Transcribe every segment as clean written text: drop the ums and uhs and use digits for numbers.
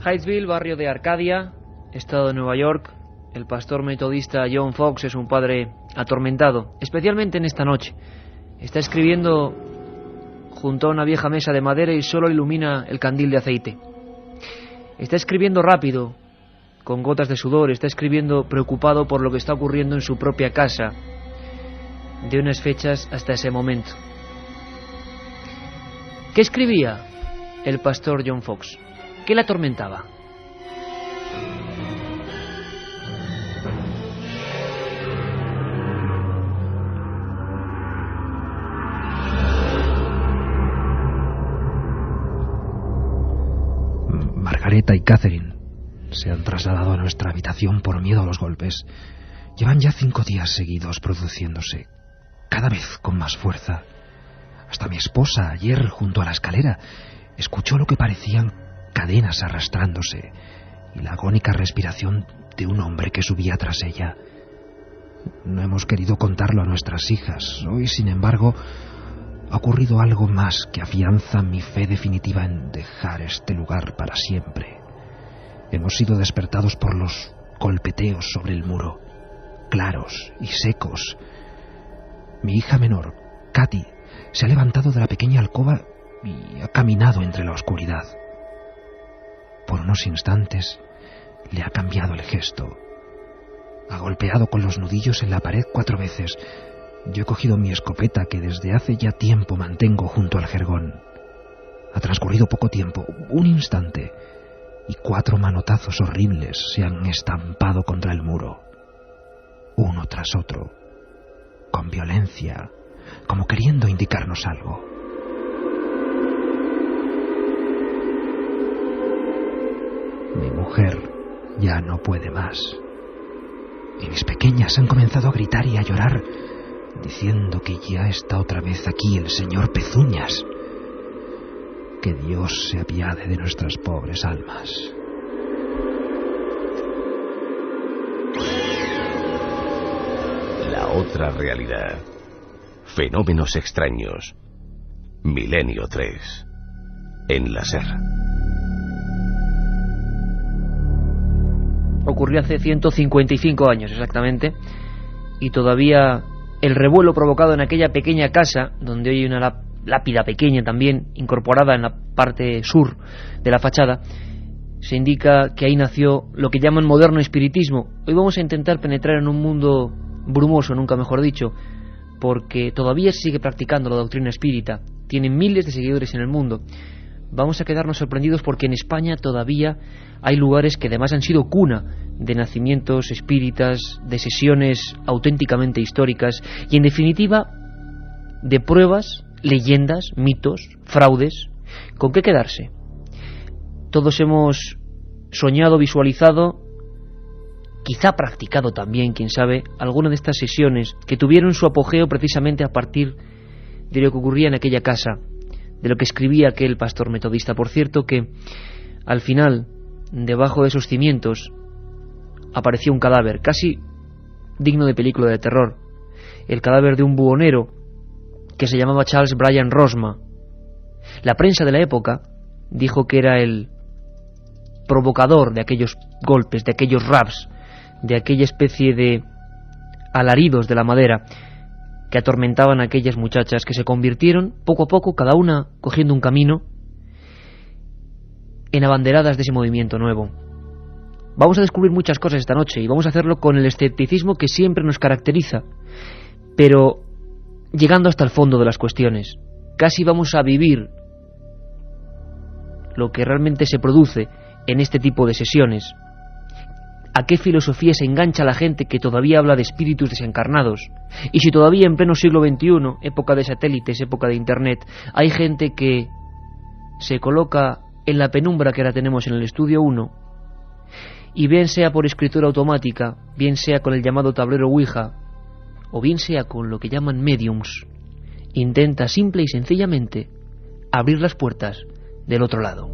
Hydesville, barrio de Arcadia, estado de Nueva York. El pastor metodista John Fox es un padre atormentado, especialmente en esta noche. Está escribiendo junto a una vieja mesa de madera y solo ilumina el candil de aceite. Está escribiendo rápido, con gotas de sudor. Está escribiendo preocupado por lo que está ocurriendo en su propia casa, de unas fechas hasta ese momento. ¿Qué escribía el pastor John Fox? ¿Qué le atormentaba? Margareta y Catherine se han trasladado a nuestra habitación por miedo a los golpes. Llevan ya 5 días seguidos produciéndose, cada vez con más fuerza. Hasta mi esposa, ayer, junto a la escalera, escuchó lo que parecían cadenas arrastrándose y la agónica respiración de un hombre que subía tras ella. No hemos querido contarlo a nuestras hijas. Hoy, sin embargo, ha ocurrido algo más que afianza mi fe definitiva en dejar este lugar para siempre. Hemos sido despertados por los golpeteos sobre el muro, claros y secos. Mi hija menor, Katy, se ha levantado de la pequeña alcoba y ha caminado entre la oscuridad. Por unos instantes le ha cambiado el gesto. Ha golpeado con los nudillos en la pared 4 veces. Yo he cogido mi escopeta, que desde hace ya tiempo mantengo junto al jergón. Ha transcurrido poco tiempo, un instante, y 4 manotazos horribles se han estampado contra el muro, uno tras otro, con violencia, como queriendo indicarnos algo. Mi mujer ya no puede más, y mis pequeñas han comenzado a gritar y a llorar, diciendo que ya está otra vez aquí el señor Pezuñas. Que Dios se apiade de nuestras pobres almas. La otra realidad. Fenómenos extraños. Milenio 3. En la SER. Ocurrió hace 155 años exactamente, y todavía el revuelo provocado en aquella pequeña casa, donde hoy hay una lápida pequeña también incorporada en la parte sur de la fachada, se indica que ahí nació lo que llaman moderno espiritismo. Hoy vamos a intentar penetrar en un mundo brumoso, nunca mejor dicho, porque todavía se sigue practicando la doctrina espírita. Tiene miles de seguidores en el mundo. Vamos a quedarnos sorprendidos porque en España todavía hay lugares que además han sido cuna de nacimientos espíritas, de sesiones auténticamente históricas y, en definitiva, de pruebas, leyendas, mitos, fraudes. ¿Con qué quedarse? Todos hemos soñado, visualizado, quizá practicado también, quién sabe, alguna de estas sesiones que tuvieron su apogeo precisamente a partir de lo que ocurría en aquella casa, de lo que escribía aquel pastor metodista. Por cierto que al final, debajo de esos cimientos, apareció un cadáver, casi digno de película de terror. El cadáver de un buhonero que se llamaba Charles Bryan Rosma. La prensa de la época dijo que era el provocador de aquellos golpes, de aquellos raps, de aquella especie de alaridos de la madera que atormentaban a aquellas muchachas, que se convirtieron poco a poco, cada una cogiendo un camino, en abanderadas de ese movimiento nuevo. Vamos a descubrir muchas cosas esta noche y vamos a hacerlo con el escepticismo que siempre nos caracteriza, pero llegando hasta el fondo de las cuestiones. Casi vamos a vivir lo que realmente se produce en este tipo de sesiones. ¿A qué filosofía se engancha la gente que todavía habla de espíritus desencarnados? Y si todavía en pleno siglo XXI, época de satélites, época de Internet, hay gente que se coloca en la penumbra que ahora tenemos en el estudio 1, y bien sea por escritura automática, bien sea con el llamado tablero Ouija, o bien sea con lo que llaman mediums, intenta simple y sencillamente abrir las puertas del otro lado.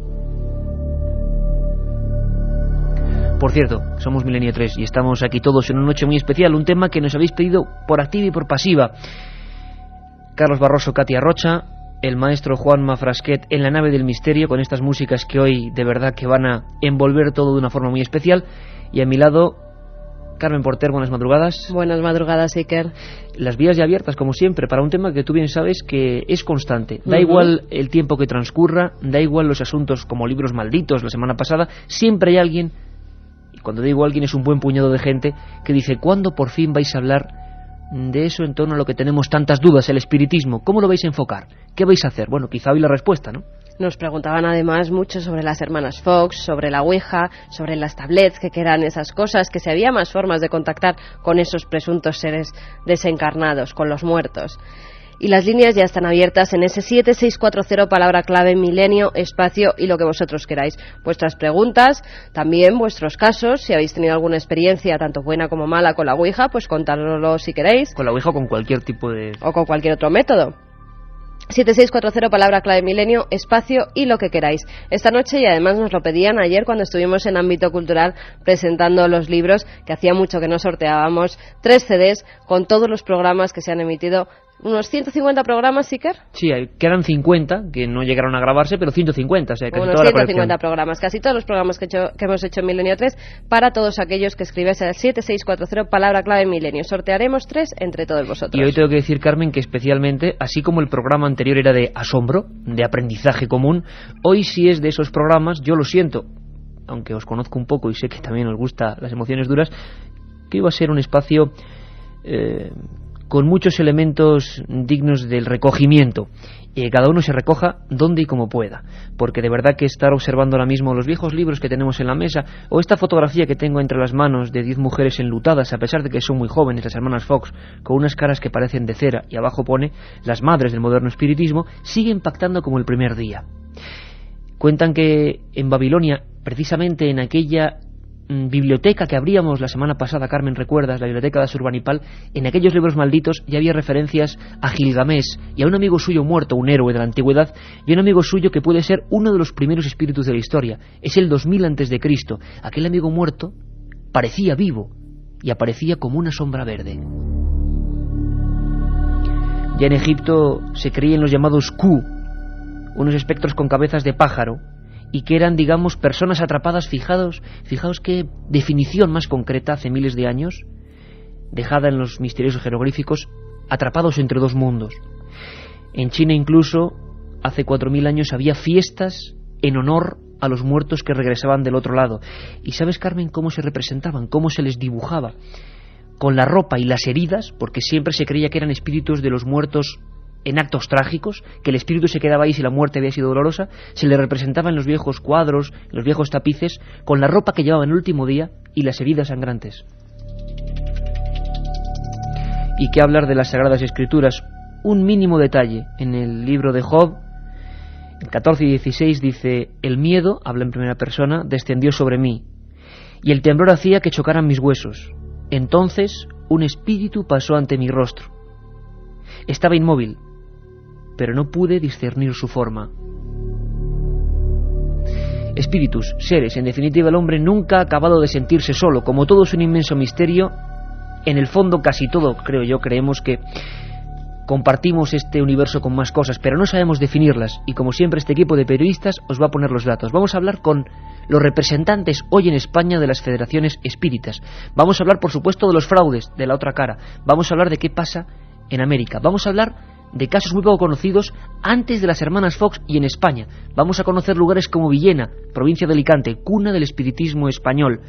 Por cierto, somos Milenio 3 y estamos aquí todos en una noche muy especial, un tema que nos habéis pedido por activa y por pasiva. Carlos Barroso, Katia Rocha, el maestro Juanma Frasquet en la nave del misterio, con estas músicas que hoy de verdad que van a envolver todo de una forma muy especial. Y a mi lado, Carmen Porter, buenas madrugadas. Buenas madrugadas, Iker. Las vías ya abiertas, como siempre, para un tema que tú bien sabes que es constante. Da igual el tiempo que transcurra, da igual los asuntos como Libros Malditos la semana pasada, siempre hay alguien, y cuando digo alguien es un buen puñado de gente, que dice, ¿cuándo por fin vais a hablar de eso en torno a lo que tenemos tantas dudas, el espiritismo? ¿Cómo lo vais a enfocar? ¿Qué vais a hacer? Bueno, quizá hoy la respuesta, ¿no? Nos preguntaban además mucho sobre las hermanas Fox, sobre la Ouija, sobre las tablets, que eran esas cosas, que si había más formas de contactar con esos presuntos seres desencarnados, con los muertos. Y las líneas ya están abiertas en ese 7640, palabra clave, milenio, espacio y lo que vosotros queráis. Vuestras preguntas, también vuestros casos, si habéis tenido alguna experiencia, tanto buena como mala, con la Ouija, pues contárnoslo si queréis. Con la Ouija o con cualquier tipo de... O con cualquier otro método. 7640, palabra clave, milenio, espacio y lo que queráis. Esta noche, y además nos lo pedían ayer cuando estuvimos en Ámbito Cultural presentando los libros, que hacía mucho que no sorteábamos, 3 CDs con todos los programas que se han emitido. ¿Unos 150 programas, Iker? Sí, quedan 50, que no llegaron a grabarse, pero 150, o sea, casi unos toda la 150 colección. programas, casi todos los programas que hemos hecho en Milenio 3, para todos aquellos que escribáis al 7640, palabra clave, milenio. Sortearemos 3 entre todos vosotros. Y hoy tengo que decir, Carmen, que especialmente, así como el programa anterior era de asombro, de aprendizaje común, hoy sí es de esos programas, yo lo siento, aunque os conozco un poco y sé que también os gustan las emociones duras, que iba a ser un espacio... con muchos elementos dignos del recogimiento. Cada uno se recoja donde y como pueda, porque de verdad que estar observando ahora mismo los viejos libros que tenemos en la mesa, o esta fotografía que tengo entre las manos de 10 mujeres enlutadas, a pesar de que son muy jóvenes, las hermanas Fox, con unas caras que parecen de cera, y abajo pone las madres del moderno espiritismo, sigue impactando como el primer día. Cuentan que en Babilonia, precisamente en aquella biblioteca que abríamos la semana pasada, Carmen, ¿recuerdas? La biblioteca de Asurbanipal, en aquellos libros malditos ya había referencias a Gilgamesh y a un amigo suyo muerto, un héroe de la antigüedad, y un amigo suyo que puede ser uno de los primeros espíritus de la historia. Es el 2000 a.C. Aquel amigo muerto parecía vivo y aparecía como una sombra verde. Ya en Egipto se creían los llamados Ku, unos espectros con cabezas de pájaro, y que eran, digamos, personas atrapadas. Fijaos qué definición más concreta hace miles de años, dejada en los misteriosos jeroglíficos, atrapados entre dos mundos. En China incluso, hace 4000 años, había fiestas en honor a los muertos que regresaban del otro lado. ¿Y sabes, Carmen, cómo se representaban? ¿Cómo se les dibujaba? Con la ropa y las heridas, porque siempre se creía que eran espíritus de los muertos en actos trágicos, que el espíritu se quedaba ahí si la muerte había sido dolorosa. Se le representaba en los viejos cuadros, en los viejos tapices, con la ropa que llevaba en el último día y las heridas sangrantes. Y qué hablar de las Sagradas Escrituras. Un mínimo detalle en el libro de Job, en 14 y 16 dice: el miedo, habla en primera persona, descendió sobre mí, y el temblor hacía que chocaran mis huesos. Entonces un espíritu pasó ante mi rostro. Estaba inmóvil, pero no pude discernir su forma. Espíritus, seres, en definitiva el hombre nunca ha acabado de sentirse solo. Como todo es un inmenso misterio, en el fondo casi todo, creo yo, creemos que compartimos este universo con más cosas, pero no sabemos definirlas, y como siempre este equipo de periodistas os va a poner los datos. Vamos a hablar con los representantes hoy en España de las federaciones espíritas. Vamos a hablar, por supuesto, de los fraudes, de la otra cara. Vamos a hablar de qué pasa en América. Vamos a hablar de casos muy poco conocidos antes de las hermanas Fox y en España. Vamos a conocer lugares como Villena, provincia de Alicante, cuna del espiritismo español.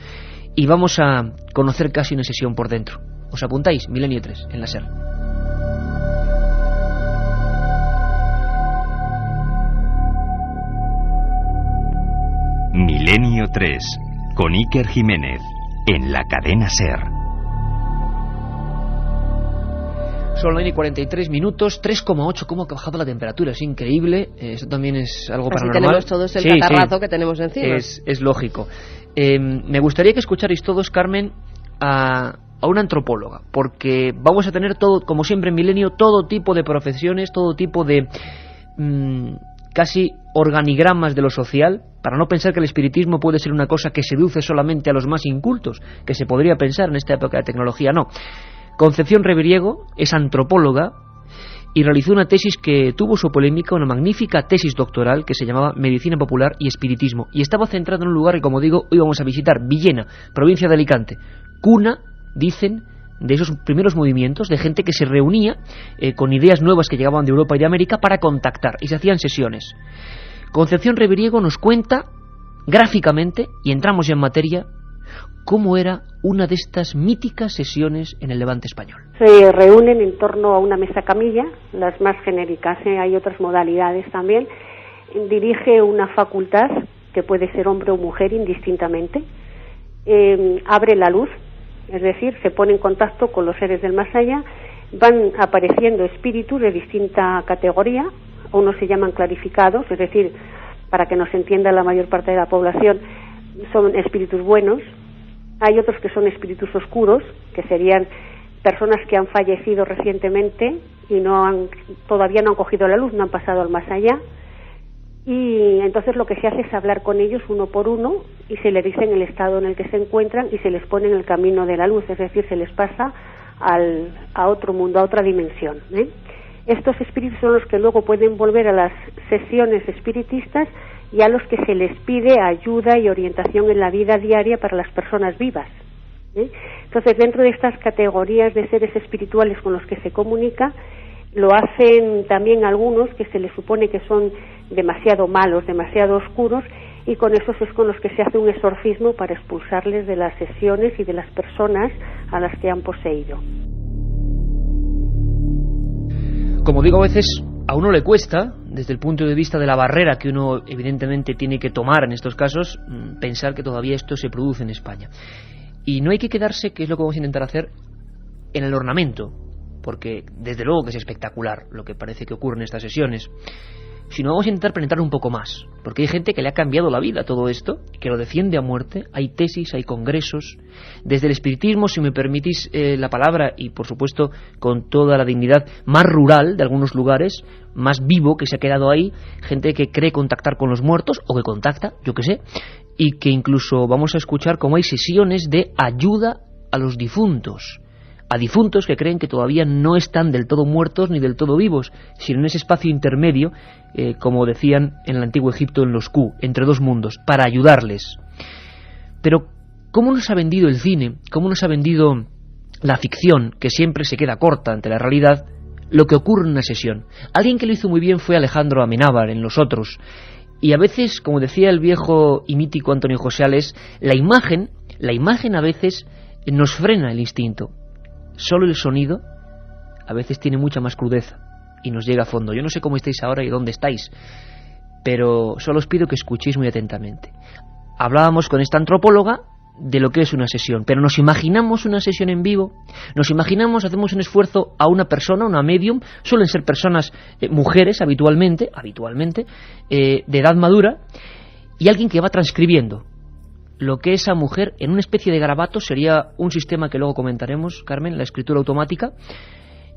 Y vamos a conocer casi una sesión por dentro. ¿Os apuntáis? Milenio 3, en la SER. Milenio 3, con Iker Jiménez, en la cadena SER. Son 9 y 43 minutos, 3,8, cómo ha bajado la temperatura, es increíble. Eso también es algo así paranormal. Tenemos todos el catarrazo que tenemos encima. Es lógico. Me gustaría que escucharais todos, Carmen, a una antropóloga, porque vamos a tener todo, como siempre en Milenio, todo tipo de profesiones, todo tipo de casi organigramas de lo social, para no pensar que el espiritismo puede ser una cosa que seduce solamente a los más incultos, que se podría pensar en esta época de tecnología. No. Concepción Reviriego es antropóloga y realizó una tesis que tuvo su polémica, una magnífica tesis doctoral que se llamaba Medicina Popular y Espiritismo, y estaba centrado en un lugar que, como digo, hoy vamos a visitar, Villena, provincia de Alicante, cuna, dicen, de esos primeros movimientos de gente que se reunía con ideas nuevas que llegaban de Europa y de América para contactar, y se hacían sesiones. Concepción Reviriego nos cuenta gráficamente, y entramos ya en materia, cómo era una de estas míticas sesiones en el Levante español. Se reúnen en torno a una mesa camilla, las más genéricas, hay otras modalidades también. Dirige una facultad, que puede ser hombre o mujer indistintamente. Abre la luz, es decir, se pone en contacto con los seres del más allá. Van apareciendo espíritus de distinta categoría, unos se llaman clarificados, es decir, para que nos entienda la mayor parte de la población, son espíritus buenos. Hay otros que son espíritus oscuros, que serían personas que han fallecido recientemente y todavía no han cogido la luz, no han pasado al más allá. Y entonces lo que se hace es hablar con ellos uno por uno y se les dice en el estado en el que se encuentran y se les pone en el camino de la luz, es decir, se les pasa a otro mundo, a otra dimensión, ¿eh? Estos espíritus son los que luego pueden volver a las sesiones espiritistas y a los que se les pide ayuda y orientación en la vida diaria para las personas vivas, ¿eh? Entonces, dentro de estas categorías de seres espirituales con los que se comunica, lo hacen también algunos que se les supone que son demasiado malos, demasiado oscuros, y con esos es con los que se hace un exorcismo para expulsarles de las sesiones y de las personas a las que han poseído. Como digo, a veces a uno le cuesta, desde el punto de vista de la barrera que uno evidentemente tiene que tomar en estos casos, pensar que todavía esto se produce en España. Y no hay que quedarse, que es lo que vamos a intentar hacer, en el ornamento, porque desde luego que es espectacular lo que parece que ocurre en estas sesiones, sino vamos a intentar penetrar un poco más, porque hay gente que le ha cambiado la vida todo esto, que lo defiende a muerte. Hay tesis, hay congresos, desde el espiritismo, si me permitís la palabra, y por supuesto con toda la dignidad, más rural de algunos lugares, más vivo, que se ha quedado ahí, gente que cree contactar con los muertos, o que contacta, yo qué sé, y que incluso vamos a escuchar cómo hay sesiones de ayuda a los difuntos, a difuntos que creen que todavía no están del todo muertos ni del todo vivos, sino en ese espacio intermedio, como decían en el antiguo Egipto, en los Q, entre dos mundos, para ayudarles. Pero, ¿cómo nos ha vendido el cine? ¿Cómo nos ha vendido la ficción, que siempre se queda corta ante la realidad, lo que ocurre en una sesión? Alguien que lo hizo muy bien fue Alejandro Amenábar en Los Otros. Y a veces, como decía el viejo y mítico Antonio José Ales, la imagen a veces nos frena el instinto. Solo el sonido a veces tiene mucha más crudeza y nos llega a fondo. Yo no sé cómo estáis ahora y dónde estáis, pero solo os pido que escuchéis muy atentamente. Hablábamos con esta antropóloga de lo que es una sesión, pero nos imaginamos una sesión en vivo, nos imaginamos, hacemos un esfuerzo a una persona, una medium, suelen ser personas, mujeres habitualmente, de edad madura, y alguien que va transcribiendo lo que esa mujer, en una especie de garabato, sería un sistema que luego comentaremos, Carmen, la escritura automática,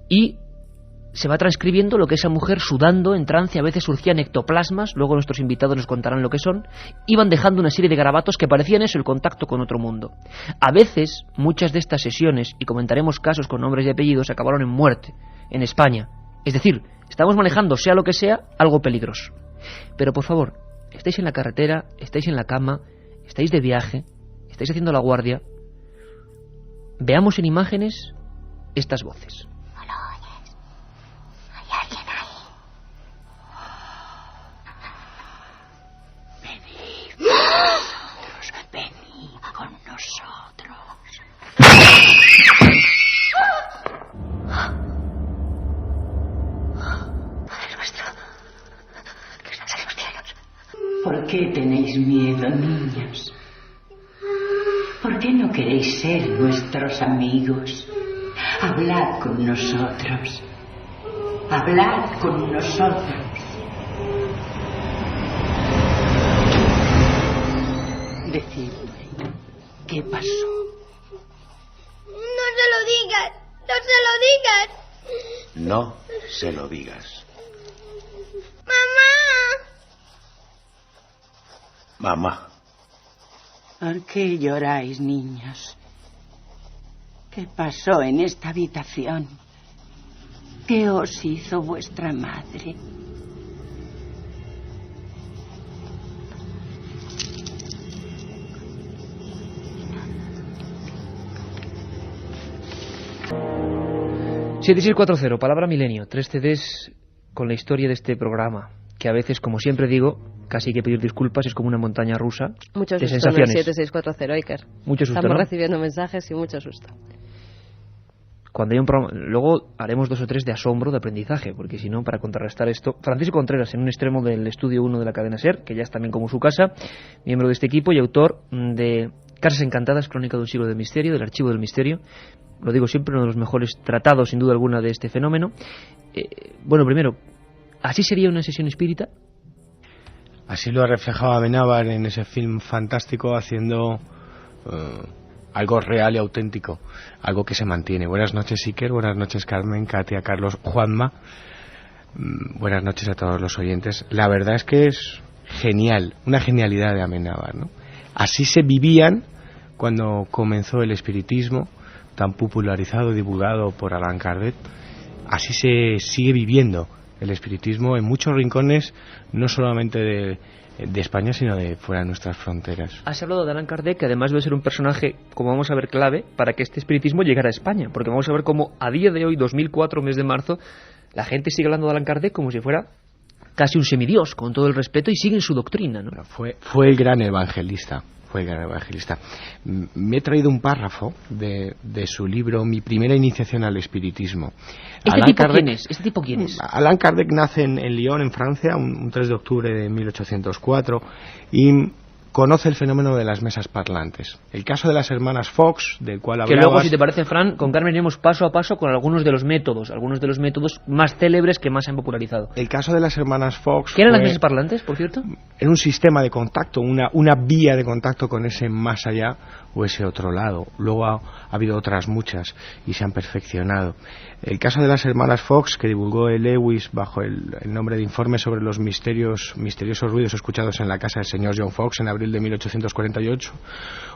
y se va transcribiendo lo que esa mujer, sudando, en trance, a veces surgían ectoplasmas, luego nuestros invitados nos contarán lo que son, iban dejando una serie de garabatos que parecían eso, el contacto con otro mundo. A veces, muchas de estas sesiones, y comentaremos casos con nombres y apellidos, acabaron en muerte, en España. Es decir, estamos manejando, sea lo que sea, algo peligroso. Pero por favor, estáis en la carretera, estáis en la cama, estáis de viaje, estáis haciendo la guardia, veamos en imágenes estas voces. ¿No lo oyes? ¿Hay alguien ahí? Venid con nosotros. Padre nuestro, que estás en los cielos. ¿Por qué tenéis miedo, niños? ¿Por qué no queréis ser nuestros amigos? Hablad con nosotros. Hablad con nosotros. Decidme, ¿qué pasó? No se lo digas. No se lo digas. No se lo digas. Mamá. ¿Por qué lloráis, niños? ¿Qué pasó en esta habitación? ¿Qué os hizo vuestra madre? ...7640, Palabra Milenio, 3 CDs con la historia de este programa, que a veces, como siempre digo, casi hay que pedir disculpas, es como una montaña rusa mucho de susto sensaciones. En el 7640, Iker. Mucho susto, Estamos ¿no? recibiendo mensajes y mucho susto. Cuando hay un programa, luego haremos 2 o 3 de asombro, de aprendizaje, porque si no, para contrarrestar esto, Francisco Contreras, en un extremo del estudio 1 de la cadena SER, que ya es también como su casa, miembro de este equipo y autor de Casas Encantadas, Crónica de un siglo de misterio, del Archivo del Misterio. Lo digo siempre, uno de los mejores tratados, sin duda alguna, de este fenómeno. Bueno, primero, ¿así sería una sesión espírita? Así lo ha reflejado Amenábar en ese film fantástico, haciendo algo real y auténtico, algo que se mantiene. Buenas noches, Iker, buenas noches, Carmen, Katia, Carlos, Juanma. Buenas noches a todos los oyentes. La verdad es que es genial, una genialidad de Amenábar, ¿no? Así se vivían cuando comenzó el espiritismo, tan popularizado y divulgado por Allan Kardec. Así se sigue viviendo el espiritismo en muchos rincones, no solamente de España, sino de fuera de nuestras fronteras. Has hablado de Allan Kardec, que además debe ser un personaje, como vamos a ver, clave para que este espiritismo llegara a España, porque vamos a ver cómo a día de hoy, 2004, mes de marzo, la gente sigue hablando de Allan Kardec como si fuera casi un semidios, con todo el respeto, y sigue en su doctrina, ¿no? Fue el gran evangelista. Me he traído un párrafo de su libro Mi primera iniciación al espiritismo. ¿Este tipo quién es? Allan Kardec nace en Lyon, en Francia, un 3 de octubre de 1804, y conoce el fenómeno de las mesas parlantes. El caso de las hermanas Fox, del cual hablabas... Que luego, si te parece, Fran, con Carmen iremos paso a paso con algunos de los métodos más célebres que más se han popularizado. El caso de las hermanas Fox... ¿Qué eran las mesas parlantes, por cierto? Era un sistema de contacto, una vía de contacto con ese más allá o ese otro lado. Luego ha habido otras muchas y se han perfeccionado. El caso de las hermanas Fox, que divulgó Lewis bajo el nombre de Informe sobre los misteriosos ruidos escuchados en la casa del señor John Fox en abril de 1848,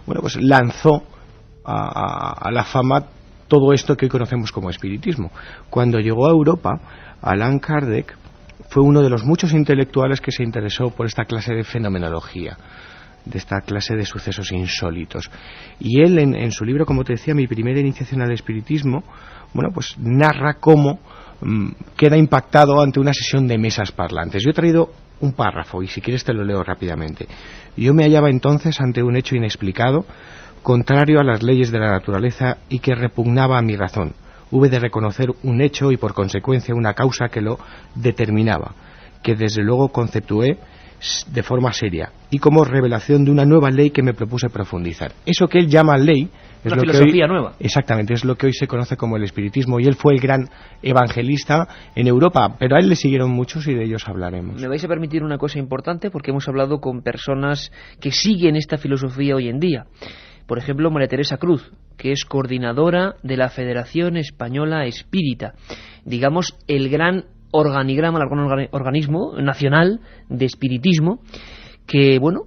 bueno, pues lanzó a la fama todo esto que hoy conocemos como espiritismo. Cuando llegó a Europa, Allan Kardec fue uno de los muchos intelectuales que se interesó por esta clase de fenomenología, de esta clase de sucesos insólitos. Y él, en su libro, como te decía, Mi primera iniciación al espiritismo, bueno, pues narra cómo queda impactado ante una sesión de mesas parlantes. Yo he traído un párrafo y si quieres te lo leo rápidamente. Yo me hallaba entonces ante un hecho inexplicado, contrario a las leyes de la naturaleza y que repugnaba a mi razón. Hube de reconocer un hecho y por consecuencia una causa que lo determinaba, que desde luego conceptué de forma seria y como revelación de una nueva ley que me propuse profundizar. Eso que él llama ley es una lo filosofía que hoy, nueva. Exactamente, es lo que hoy se conoce como el espiritismo, y él fue el gran evangelista en Europa, pero a él le siguieron muchos y de ellos hablaremos. Me vais a permitir una cosa importante, porque hemos hablado con personas que siguen esta filosofía hoy en día. Por ejemplo, María Teresa Cruz, que es coordinadora de la Federación Española Espírita, digamos el gran organigrama, el gran organismo nacional de espiritismo, que bueno,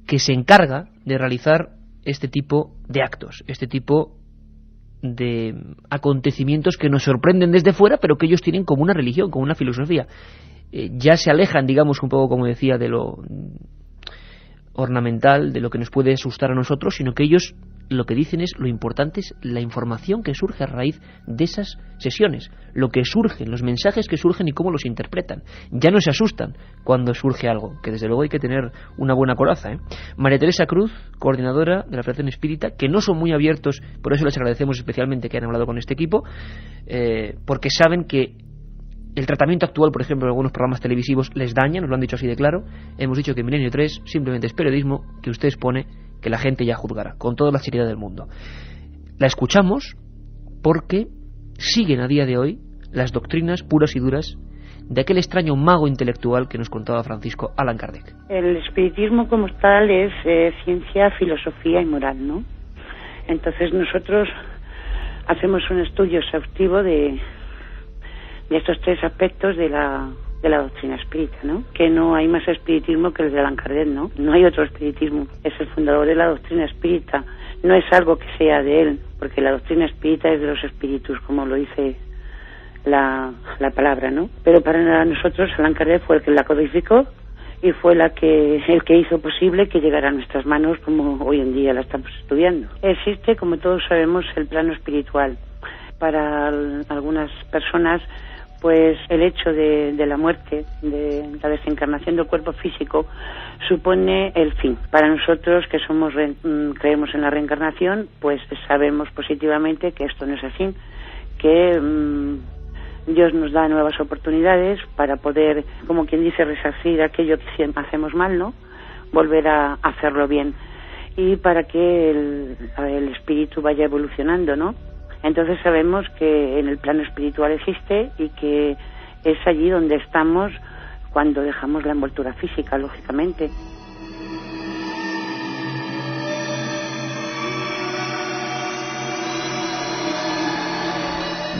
que se encarga de realizar este tipo de actos, este tipo de acontecimientos que nos sorprenden desde fuera, pero que ellos tienen como una religión, como una filosofía. Ya se alejan, digamos, un poco, como decía, de lo ornamental, de lo que nos puede asustar a nosotros, sino que ellos lo que dicen es lo importante es la información que surge a raíz de esas sesiones, lo que surgen, los mensajes que surgen y cómo los interpretan. Ya no se asustan cuando surge algo, que desde luego hay que tener una buena coraza, ¿eh? María Teresa Cruz, coordinadora de la Federación Espírita, que no son muy abiertos, por eso les agradecemos especialmente que hayan hablado con este equipo, porque saben que el tratamiento actual, por ejemplo, en algunos programas televisivos les daña, nos lo han dicho así de claro. Hemos dicho que Milenio 3 simplemente es periodismo que usted expone, que la gente ya juzgará, con toda la seriedad del mundo. La escuchamos porque siguen a día de hoy las doctrinas puras y duras de aquel extraño mago intelectual que nos contaba Francisco, Allan Kardec. El espiritismo como tal es ciencia, filosofía y moral, ¿no? Entonces nosotros hacemos un estudio exhaustivo de estos tres aspectos de la doctrina espírita, ¿no? Que no hay más espiritismo que el de Allan Kardec, ¿no? No hay otro espiritismo. Es el fundador de la doctrina espírita. No es algo que sea de él, porque la doctrina espírita es de los espíritus, como lo dice la palabra, ¿no? Pero para nosotros Allan Kardec fue el que la codificó y fue el que hizo posible que llegara a nuestras manos como hoy en día la estamos estudiando. Existe, como todos sabemos, el plano espiritual. Para algunas personas, pues el hecho de la muerte, de la desencarnación del cuerpo físico, supone el fin. Para nosotros, que creemos en la reencarnación, pues sabemos positivamente que esto no es así, que Dios nos da nuevas oportunidades para poder, como quien dice, resarcir aquello que hacemos mal, ¿no? Volver a hacerlo bien. Y para que el espíritu vaya evolucionando, ¿no? Entonces sabemos que en el plano espiritual existe y que es allí donde estamos cuando dejamos la envoltura física, lógicamente.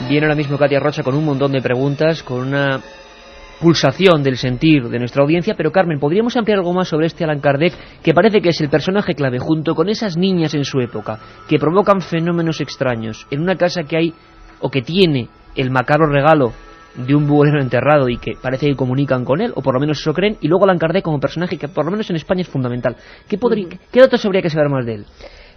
Viene ahora mismo Katia Rocha con un montón de preguntas, con una pulsación del sentir de nuestra audiencia, pero Carmen, ¿podríamos ampliar algo más sobre este Allan Kardec, que parece que es el personaje clave, junto con esas niñas en su época, que provocan fenómenos extraños, en una casa que hay, o que tiene, el macabro regalo de un buhonero enterrado y que parece que comunican con él, o por lo menos eso creen, y luego Allan Kardec como personaje que por lo menos en España es fundamental? ¿Qué datos habría que saber más de él?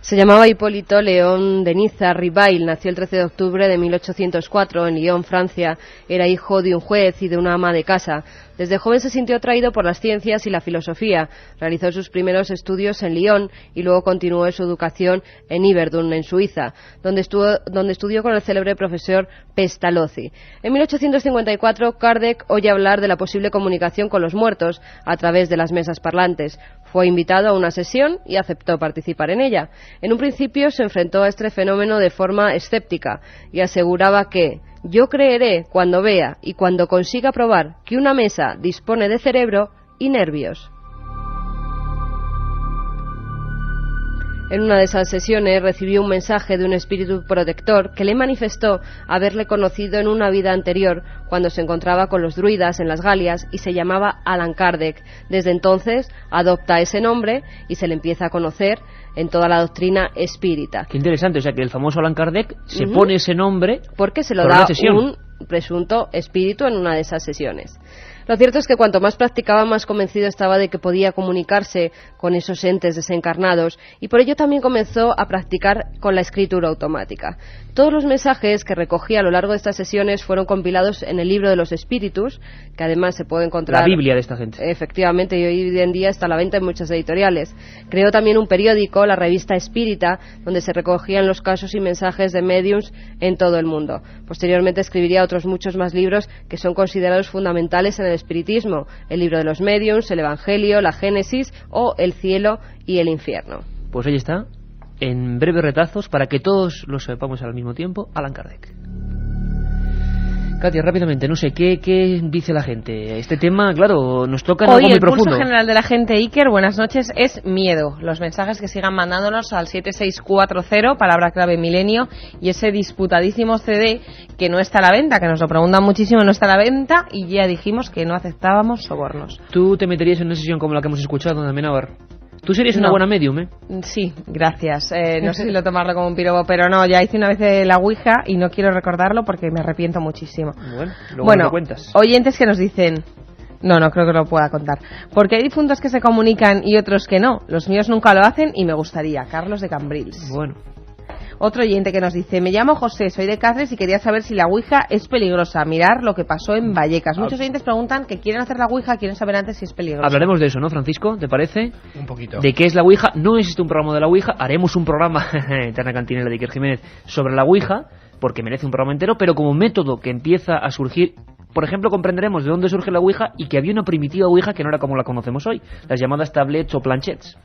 Se llamaba Hipólito León de Niza Ribail, nació el 13 de octubre de 1804 en Lyon, Francia. Era hijo de un juez y de una ama de casa. Desde joven se sintió atraído por las ciencias y la filosofía. Realizó sus primeros estudios en Lyon y luego continuó su educación en Yverdon, en Suiza, donde estudió con el célebre profesor Pestalozzi. En 1854, Kardec oye hablar de la posible comunicación con los muertos a través de las mesas parlantes. Fue invitado a una sesión y aceptó participar en ella. En un principio se enfrentó a este fenómeno de forma escéptica y aseguraba que «yo creeré cuando vea y cuando consiga probar que una mesa dispone de cerebro y nervios». En una de esas sesiones recibió un mensaje de un espíritu protector que le manifestó haberle conocido en una vida anterior cuando se encontraba con los druidas en las Galias y se llamaba Allan Kardec. Desde entonces adopta ese nombre y se le empieza a conocer en toda la doctrina espírita. Qué interesante, o sea que el famoso Allan Kardec se pone ese nombre porque se lo da un presunto espíritu en una de esas sesiones. Lo cierto es que cuanto más practicaba, más convencido estaba de que podía comunicarse con esos entes desencarnados y por ello también comenzó a practicar con la escritura automática. Todos los mensajes que recogía a lo largo de estas sesiones fueron compilados en el Libro de los Espíritus, que además se puede encontrar... La Biblia de esta gente. Efectivamente, y hoy en día está a la venta en muchas editoriales. Creó también un periódico, la Revista Espírita, donde se recogían los casos y mensajes de médiums en todo el mundo. Posteriormente escribiría otros muchos más libros que son considerados fundamentales en el espiritismo: el Libro de los Médiums, el Evangelio, la Génesis o el Cielo y el Infierno. Pues ahí está, en breves retazos, para que todos lo sepamos al mismo tiempo, Allan Kardec. Katia, rápidamente, no sé, ¿qué dice la gente? Este tema, claro, nos toca en algo muy profundo. Hoy el pulso general de la gente, Iker, buenas noches, es miedo. Los mensajes que sigan mandándonos al 7640, palabra clave milenio, y ese disputadísimo CD que no está a la venta, que nos lo preguntan muchísimo, no está a la venta, y ya dijimos que no aceptábamos sobornos. ¿Tú te meterías en una sesión como la que hemos escuchado, Ana Menábar? Tú serías una buena medium, ¿eh? Sí, gracias. No sé si lo tomarlo como un pirobo, pero no, ya hice una vez la Ouija y no quiero recordarlo porque me arrepiento muchísimo. Bueno, lo cuentas. Oyentes que nos dicen... No creo que lo pueda contar. Porque hay difuntos que se comunican y otros que no. Los míos nunca lo hacen y me gustaría. Carlos de Cambrils. Bueno. Otro oyente que nos dice: me llamo José, soy de Cáceres y quería saber si la Ouija es peligrosa. Mirar lo que pasó en Vallecas. Muchos oyentes preguntan que quieren hacer la Ouija, quieren saber antes si es peligrosa. Hablaremos de eso, ¿no, Francisco? ¿Te parece? Un poquito. ¿De qué es la Ouija? No existe un programa de la Ouija. Haremos un programa, Eterna Cantinela de Iker Jiménez, sobre la Ouija, porque merece un programa entero, pero como método que empieza a surgir... Por ejemplo, comprenderemos de dónde surge la Ouija y que había una primitiva Ouija que no era como la conocemos hoy, las llamadas tablets o planchets.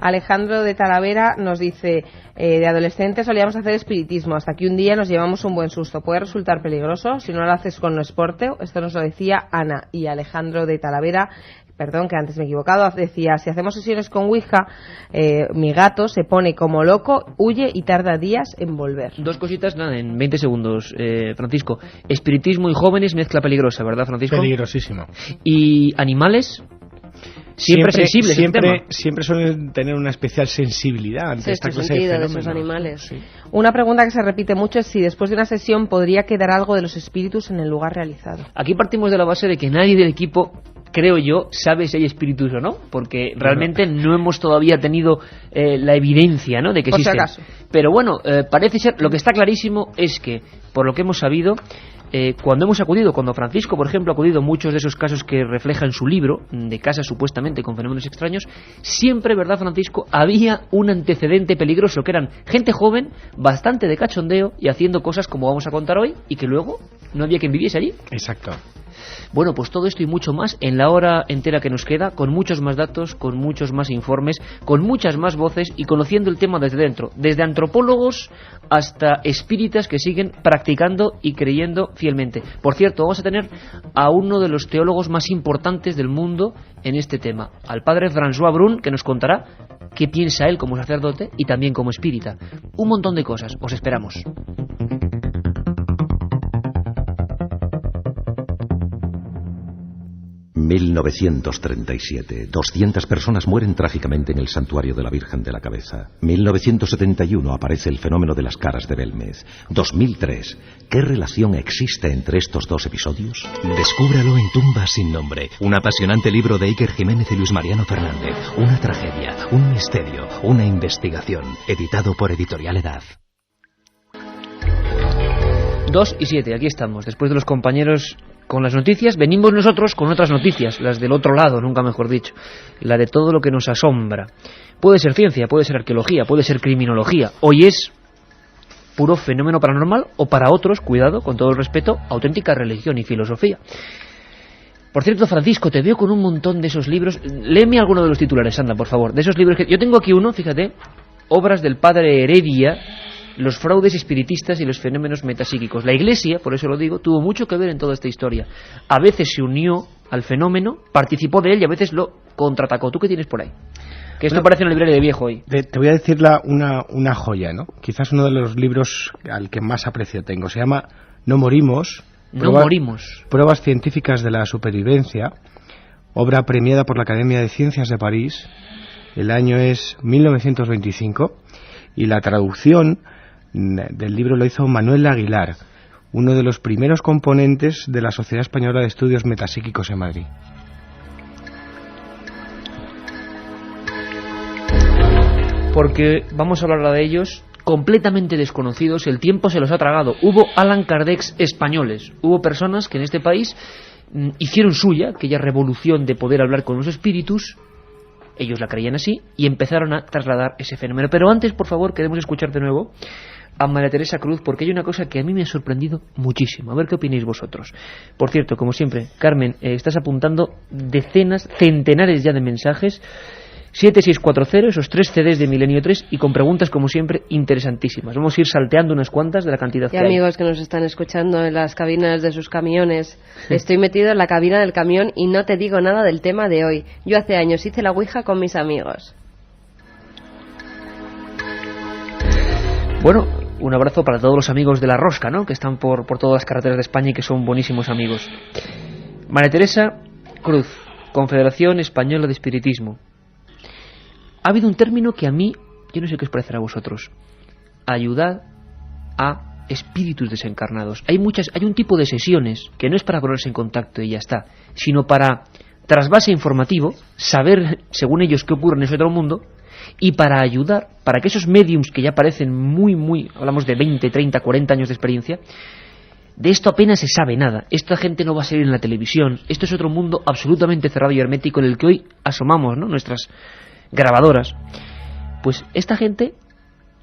Alejandro de Talavera nos dice: de adolescentes solíamos hacer espiritismo, hasta que un día nos llevamos un buen susto. ¿Puede resultar peligroso si no lo haces con esporte? Esto nos lo decía Ana. Y Alejandro de Talavera, perdón que antes me he equivocado, decía: si hacemos sesiones con Ouija, mi gato se pone como loco, huye y tarda días en volver. Dos cositas, nada, en 20 segundos, Francisco. Espiritismo y jóvenes, mezcla peligrosa, ¿verdad, Francisco? Peligrosísimo. ¿Y animales? siempre sensibles siempre suelen tener una especial sensibilidad ante esta clase de fenómenos. De esos animales. Sí. Una pregunta que se repite mucho es si después de una sesión podría quedar algo de los espíritus en el lugar realizado. Aquí partimos de la base de que nadie del equipo, creo yo, sabe si hay espíritus o no, porque realmente no hemos todavía tenido la evidencia, ¿no?, de que existen. Por si acaso. Pero bueno, parece ser, lo que está clarísimo es que, por lo que hemos sabido, cuando Francisco, por ejemplo, ha acudido a muchos de esos casos que refleja en su libro, de casas supuestamente con fenómenos extraños, siempre, ¿verdad, Francisco?, había un antecedente peligroso, que eran gente joven, bastante de cachondeo y haciendo cosas como vamos a contar hoy, y que luego no había quien viviese allí. Exacto. Bueno, pues todo esto y mucho más en la hora entera que nos queda, con muchos más datos, con muchos más informes, con muchas más voces y conociendo el tema desde dentro, desde antropólogos hasta espíritas que siguen practicando y creyendo fielmente. Por cierto, vamos a tener a uno de los teólogos más importantes del mundo en este tema, al padre François Brun, que nos contará qué piensa él como sacerdote y también como espírita. Un montón de cosas, os esperamos. ...1937... 200 personas mueren trágicamente en el santuario de la Virgen de la Cabeza. 1971... aparece el fenómeno de las caras de Belmez. 2003... ¿qué relación existe entre estos dos episodios? Descúbralo en Tumbas sin nombre. Un apasionante libro de Iker Jiménez y Luis Mariano Fernández. Una tragedia, un misterio, una investigación. Editado por Editorial Edad. 2 y 7, aquí estamos. Después de los compañeros con las noticias, venimos nosotros con otras noticias, las del otro lado, nunca mejor dicho, la de todo lo que nos asombra. Puede ser ciencia, puede ser arqueología, puede ser criminología. Hoy es puro fenómeno paranormal, o para otros, cuidado, con todo el respeto, auténtica religión y filosofía. Por cierto, Francisco, te veo con un montón de esos libros. Léeme alguno de los titulares, anda, por favor. De esos libros que yo tengo aquí uno, fíjate, obras del padre Heredia, los fraudes espiritistas y los fenómenos metapsíquicos. La Iglesia, por eso lo digo, tuvo mucho que ver en toda esta historia. A veces se unió al fenómeno, participó de él y a veces lo contraatacó. ¿Tú qué tienes por ahí? Que esto parece una librería de viejo hoy. Te voy a decir una joya, ¿no? Quizás uno de los libros al que más aprecio tengo. Se llama No morimos. Pruebas científicas de la supervivencia. Obra premiada por la Academia de Ciencias de París. El año es 1925. Y la traducción del libro lo hizo Manuel Aguilar, uno de los primeros componentes de la Sociedad Española de Estudios Metapsíquicos en Madrid. Porque vamos a hablar de ellos, completamente desconocidos, el tiempo se los ha tragado. Hubo Allan Kardec españoles, hubo personas que en este país hicieron suya aquella revolución de poder hablar con los espíritus. Ellos la creían así y empezaron a trasladar ese fenómeno. Pero antes, por favor, queremos escuchar de nuevo a María Teresa Cruz, porque hay una cosa que a mí me ha sorprendido muchísimo. A ver qué opináis vosotros. Por cierto, como siempre, Carmen, estás apuntando decenas, centenares ya de mensajes. 7640, esos 3 CDs de Milenio 3, y con preguntas, como siempre, interesantísimas. Vamos a ir salteando unas cuantas de la cantidad que hay. Amigos que nos están escuchando en las cabinas de sus camiones. Estoy metido en la cabina del camión y no te digo nada del tema de hoy. Yo hace años hice la ouija con mis amigos. Bueno, un abrazo para todos los amigos de La Rosca, ¿no?, que están por todas las carreteras de España y que son buenísimos amigos. María Teresa Cruz, Confederación Española de Espiritismo. Ha habido un término que a mí, yo no sé qué os parecerá a vosotros: ayudar a espíritus desencarnados. Hay un tipo de sesiones que no es para ponerse en contacto y ya está, sino para trasvase informativo, saber según ellos qué ocurre en ese otro mundo, y para ayudar, para que esos mediums que ya parecen muy, hablamos de 20, 30, 40 años de experiencia, de esto apenas se sabe nada. Esta gente no va a salir en la televisión. Esto es otro mundo absolutamente cerrado y hermético en el que hoy asomamos, ¿no?, nuestras grabadoras. Pues esta gente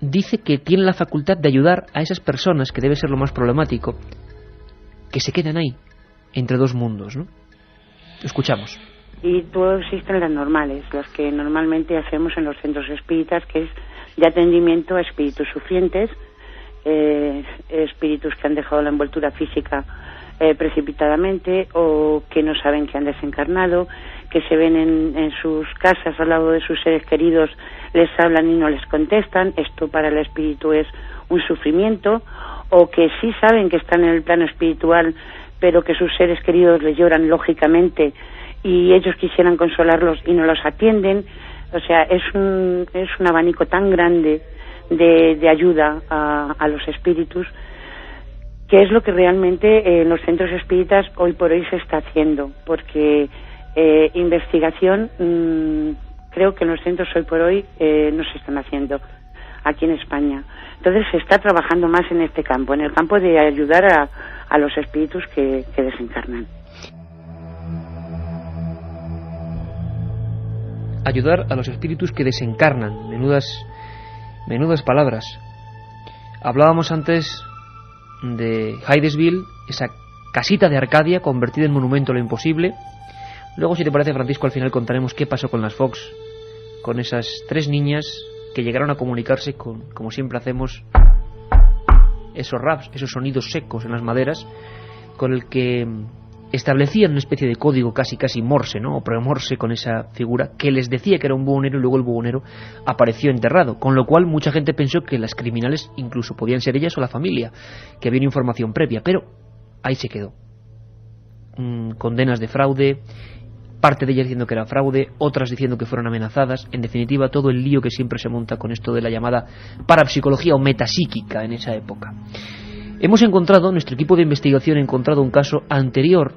dice que tiene la facultad de ayudar a esas personas, que debe ser lo más problemático, que se quedan ahí entre dos mundos, ¿no? Escuchamos. Y luego existen las normales, las que normalmente hacemos en los centros espíritas, que es de atendimiento a espíritus sufrientes, espíritus que han dejado la envoltura física precipitadamente, o que no saben que han desencarnado, que se ven en sus casas al lado de sus seres queridos, les hablan y no les contestan. Esto para el espíritu es un sufrimiento. O que sí saben que están en el plano espiritual, pero que sus seres queridos les lloran lógicamente y ellos quisieran consolarlos y no los atienden. O sea, es un abanico tan grande de ayuda a los espíritus, que es lo que realmente en los centros espíritas hoy por hoy se está haciendo, porque investigación creo que en los centros hoy por hoy no se están haciendo aquí en España. Entonces se está trabajando más en este campo, en el campo de ayudar a los espíritus que desencarnan. Ayudar a los espíritus que desencarnan. Menudas palabras. Hablábamos antes de Hydesville, esa casita de Arcadia convertida en monumento a lo imposible. Luego, si te parece, Francisco, al final contaremos qué pasó con las Fox, con esas 3 niñas que llegaron a comunicarse con, como siempre hacemos, esos raps, esos sonidos secos en las maderas, con el que establecían una especie de código casi morse, ¿no? O premorse, con esa figura que les decía que era un buhonero, y luego el buhonero apareció enterrado, con lo cual mucha gente pensó que las criminales incluso podían ser ellas o la familia, que había una información previa, pero ahí se quedó. Condenas de fraude, parte de ellas diciendo que era fraude, otras diciendo que fueron amenazadas. En definitiva, todo el lío que siempre se monta con esto de la llamada parapsicología o metapsíquica en esa época. Hemos encontrado, nuestro equipo de investigación ha encontrado un caso anterior,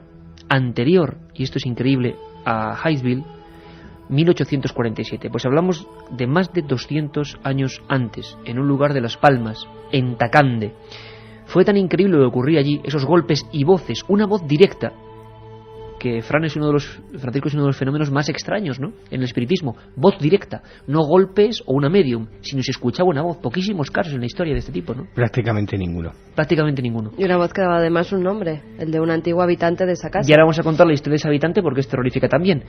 y esto es increíble, a Hydesville, 1847. Pues hablamos de más de 200 años antes, en un lugar de Las Palmas, en Tacande. Fue tan increíble lo que ocurría allí, esos golpes y voces, una voz directa, que Francisco es uno de los fenómenos más extraños, ¿no?, en el espiritismo. Voz directa, no golpes o una medium, sino se escuchaba una voz. Poquísimos casos en la historia de este tipo, ¿no? Prácticamente ninguno. Y una voz que daba además un nombre, el de un antiguo habitante de esa casa. Y ahora vamos a contar la historia de ese habitante porque es terrorífica también.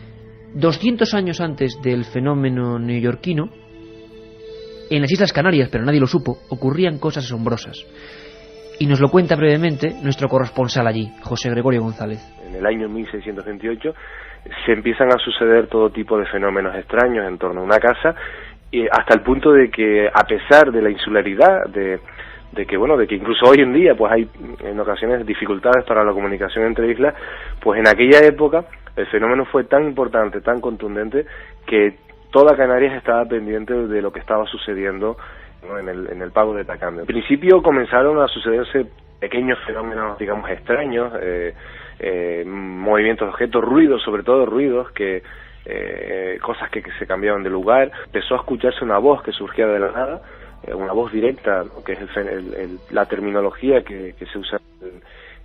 200 años antes del fenómeno neoyorquino, en las Islas Canarias, pero nadie lo supo, ocurrían cosas asombrosas. Y nos lo cuenta brevemente nuestro corresponsal allí, José Gregorio González. En el año 1628 se empiezan a suceder todo tipo de fenómenos extraños en torno a una casa, y hasta el punto de que, a pesar de la insularidad, de que incluso hoy en día pues hay en ocasiones dificultades para la comunicación entre islas, pues en aquella época el fenómeno fue tan importante, tan contundente, que toda Canarias estaba pendiente de lo que estaba sucediendo, ¿no?, en el pago de Tacande. En principio comenzaron a sucederse pequeños fenómenos, digamos, extraños, movimientos de objetos, ruidos, sobre todo ruidos, cosas que se cambiaban de lugar. Empezó a escucharse una voz que surgía de la nada, una voz directa, ¿no?, que es la terminología que se usa en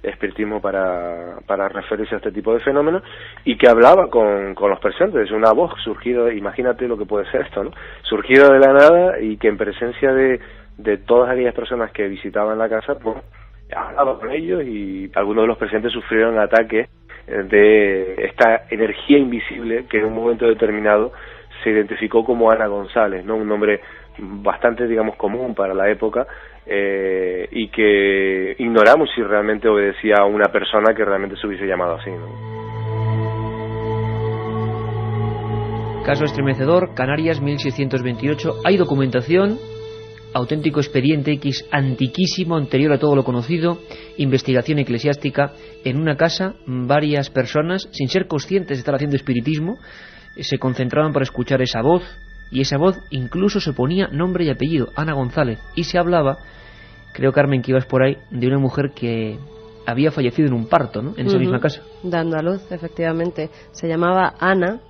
el espiritismo para referirse a este tipo de fenómenos, y que hablaba con los presentes. Una voz surgida, imagínate lo que puede ser esto, ¿no?, surgida de la nada, y que en presencia de todas aquellas personas que visitaban la casa, pues hablaba con ellos, y algunos de los presentes sufrieron ataques de esta energía invisible que en un momento determinado se identificó como Ana González, ¿no?, un nombre bastante, digamos, común para la época, y que ignoramos si realmente obedecía a una persona que realmente se hubiese llamado así, ¿no? Caso estremecedor, Canarias, 1628. Hay documentación, auténtico expediente X antiquísimo, anterior a todo lo conocido, investigación eclesiástica. En una casa, varias personas, sin ser conscientes de estar haciendo espiritismo, se concentraban para escuchar esa voz, y esa voz incluso se ponía nombre y apellido, Ana González, y se hablaba, creo, Carmen, que ibas por ahí, de una mujer que había fallecido en un parto, ¿no?, en esa misma casa. Dando a luz, efectivamente. Se llamaba Ana,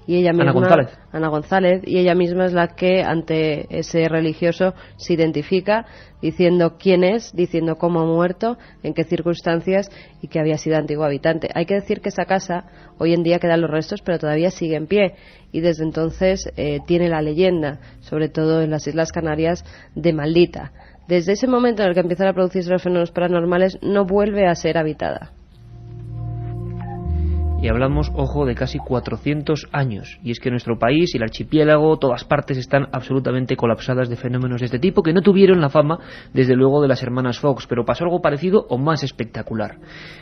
y ella misma, Ana González, y ella misma es la que ante ese religioso se identifica, diciendo quién es, diciendo cómo ha muerto, en qué circunstancias, y que había sido antiguo habitante. Hay que decir que esa casa hoy en día quedan los restos, pero todavía sigue en pie, y desde entonces tiene la leyenda, sobre todo en las Islas Canarias, de maldita. Desde ese momento en el que empiezan a producirse los fenómenos paranormales, no vuelve a ser habitada. Y hablamos, ojo, de casi 400 años. Y es que nuestro país y el archipiélago, todas partes están absolutamente colapsadas de fenómenos de este tipo, que no tuvieron la fama, desde luego, de las hermanas Fox, pero pasó algo parecido o más espectacular.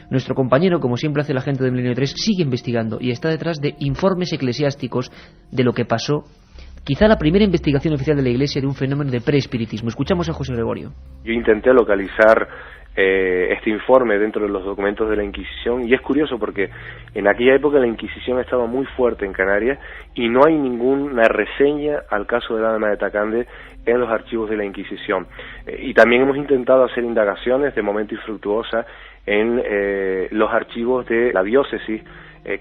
Nuestro compañero, como siempre hace la gente de Milenio 3, sigue investigando y está detrás de informes eclesiásticos de lo que pasó, quizá la primera investigación oficial de la Iglesia de un fenómeno de preespiritismo. Escuchamos a José Gregorio. Yo intenté localizar este informe dentro de los documentos de la Inquisición, y es curioso porque en aquella época la Inquisición estaba muy fuerte en Canarias y no hay ninguna reseña al caso de la dama de Tacande en los archivos de la Inquisición. Y también hemos intentado hacer indagaciones, de momento infructuosas, en los archivos de la diócesis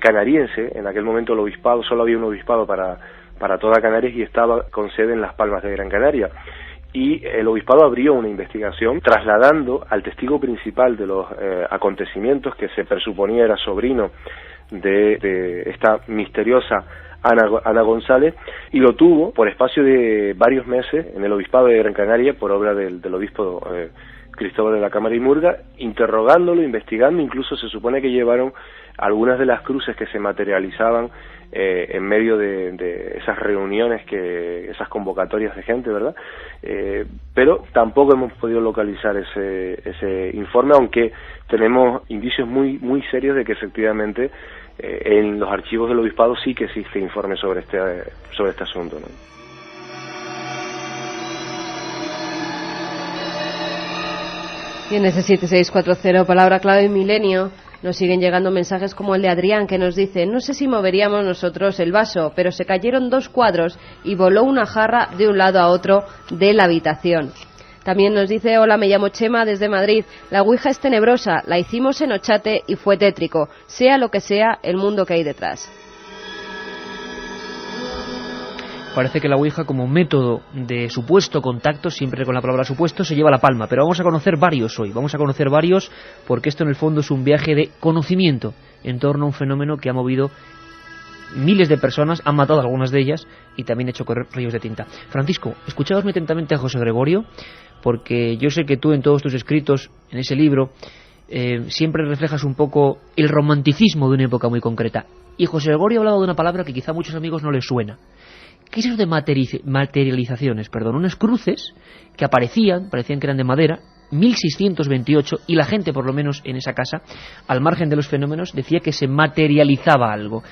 canariense. En aquel momento el obispado, solo había un obispado para toda Canarias y estaba con sede en Las Palmas de Gran Canaria. Y el obispado abrió una investigación trasladando al testigo principal de los acontecimientos, que se presuponía era sobrino de esta misteriosa Ana González, y lo tuvo por espacio de varios meses en el obispado de Gran Canaria por obra del obispo Cristóbal de la Cámara y Murga, interrogándolo, investigando. Incluso se supone que llevaron algunas de las cruces que se materializaban en medio de esas reuniones, esas convocatorias de gente, ¿verdad? Pero tampoco hemos podido localizar ese informe, aunque tenemos indicios muy muy serios de que efectivamente en los archivos del obispado sí que existe informe sobre este asunto, ¿no? Y en ese 7640, palabra clave milenio, nos siguen llegando mensajes como el de Adrián, que nos dice: no sé si moveríamos nosotros el vaso, pero se cayeron 2 cuadros y voló una jarra de un lado a otro de la habitación. También nos dice: hola, me llamo Chema desde Madrid. La ouija es tenebrosa, la hicimos en Ochate y fue tétrico. Sea lo que sea el mundo que hay detrás. Parece que la ouija, como método de supuesto contacto, siempre con la palabra supuesto, se lleva la palma. Pero vamos a conocer varios hoy. Vamos a conocer varios porque esto en el fondo es un viaje de conocimiento en torno a un fenómeno que ha movido miles de personas, han matado a algunas de ellas y también ha hecho correr ríos de tinta. Francisco, escuchaos muy atentamente a José Gregorio, porque yo sé que tú en todos tus escritos, en ese libro, siempre reflejas un poco el romanticismo de una época muy concreta. Y José Gregorio ha hablado de una palabra que quizá a muchos amigos no les suena. ¿Qué es eso de materializaciones? Unas cruces que parecían que eran de madera, 1628, y la gente, por lo menos en esa casa, al margen de los fenómenos, decía que se materializaba algo.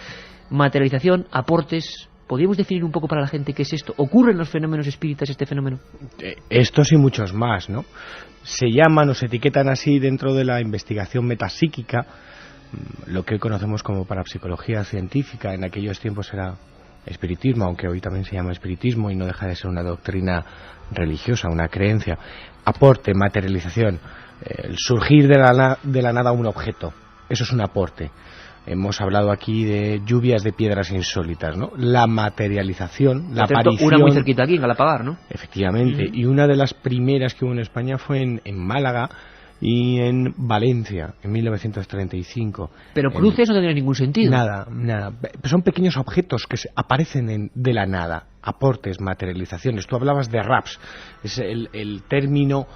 Materialización, aportes. ¿Podríamos definir un poco para la gente qué es esto? ¿Ocurre en los fenómenos espíritas este fenómeno? Estos y muchos más, ¿no? Se llaman o se etiquetan así dentro de la investigación metapsíquica, lo que hoy conocemos como parapsicología científica. En aquellos tiempos era espiritismo, aunque hoy también se llama espiritismo y no deja de ser una doctrina religiosa, una creencia. Aporte, materialización, el surgir de la nada un objeto, eso es un aporte. Hemos hablado aquí de lluvias de piedras insólitas, ¿no? La materialización, la aparición. Una muy cerquita aquí, en Galapagar, ¿no? Efectivamente, y una de las primeras que hubo en España fue en Málaga y en Valencia, en 1935. Pero cruces no tendrían ningún sentido. Nada. Son pequeños objetos que aparecen de la nada, aportes, materializaciones. Tú hablabas de raps, es el término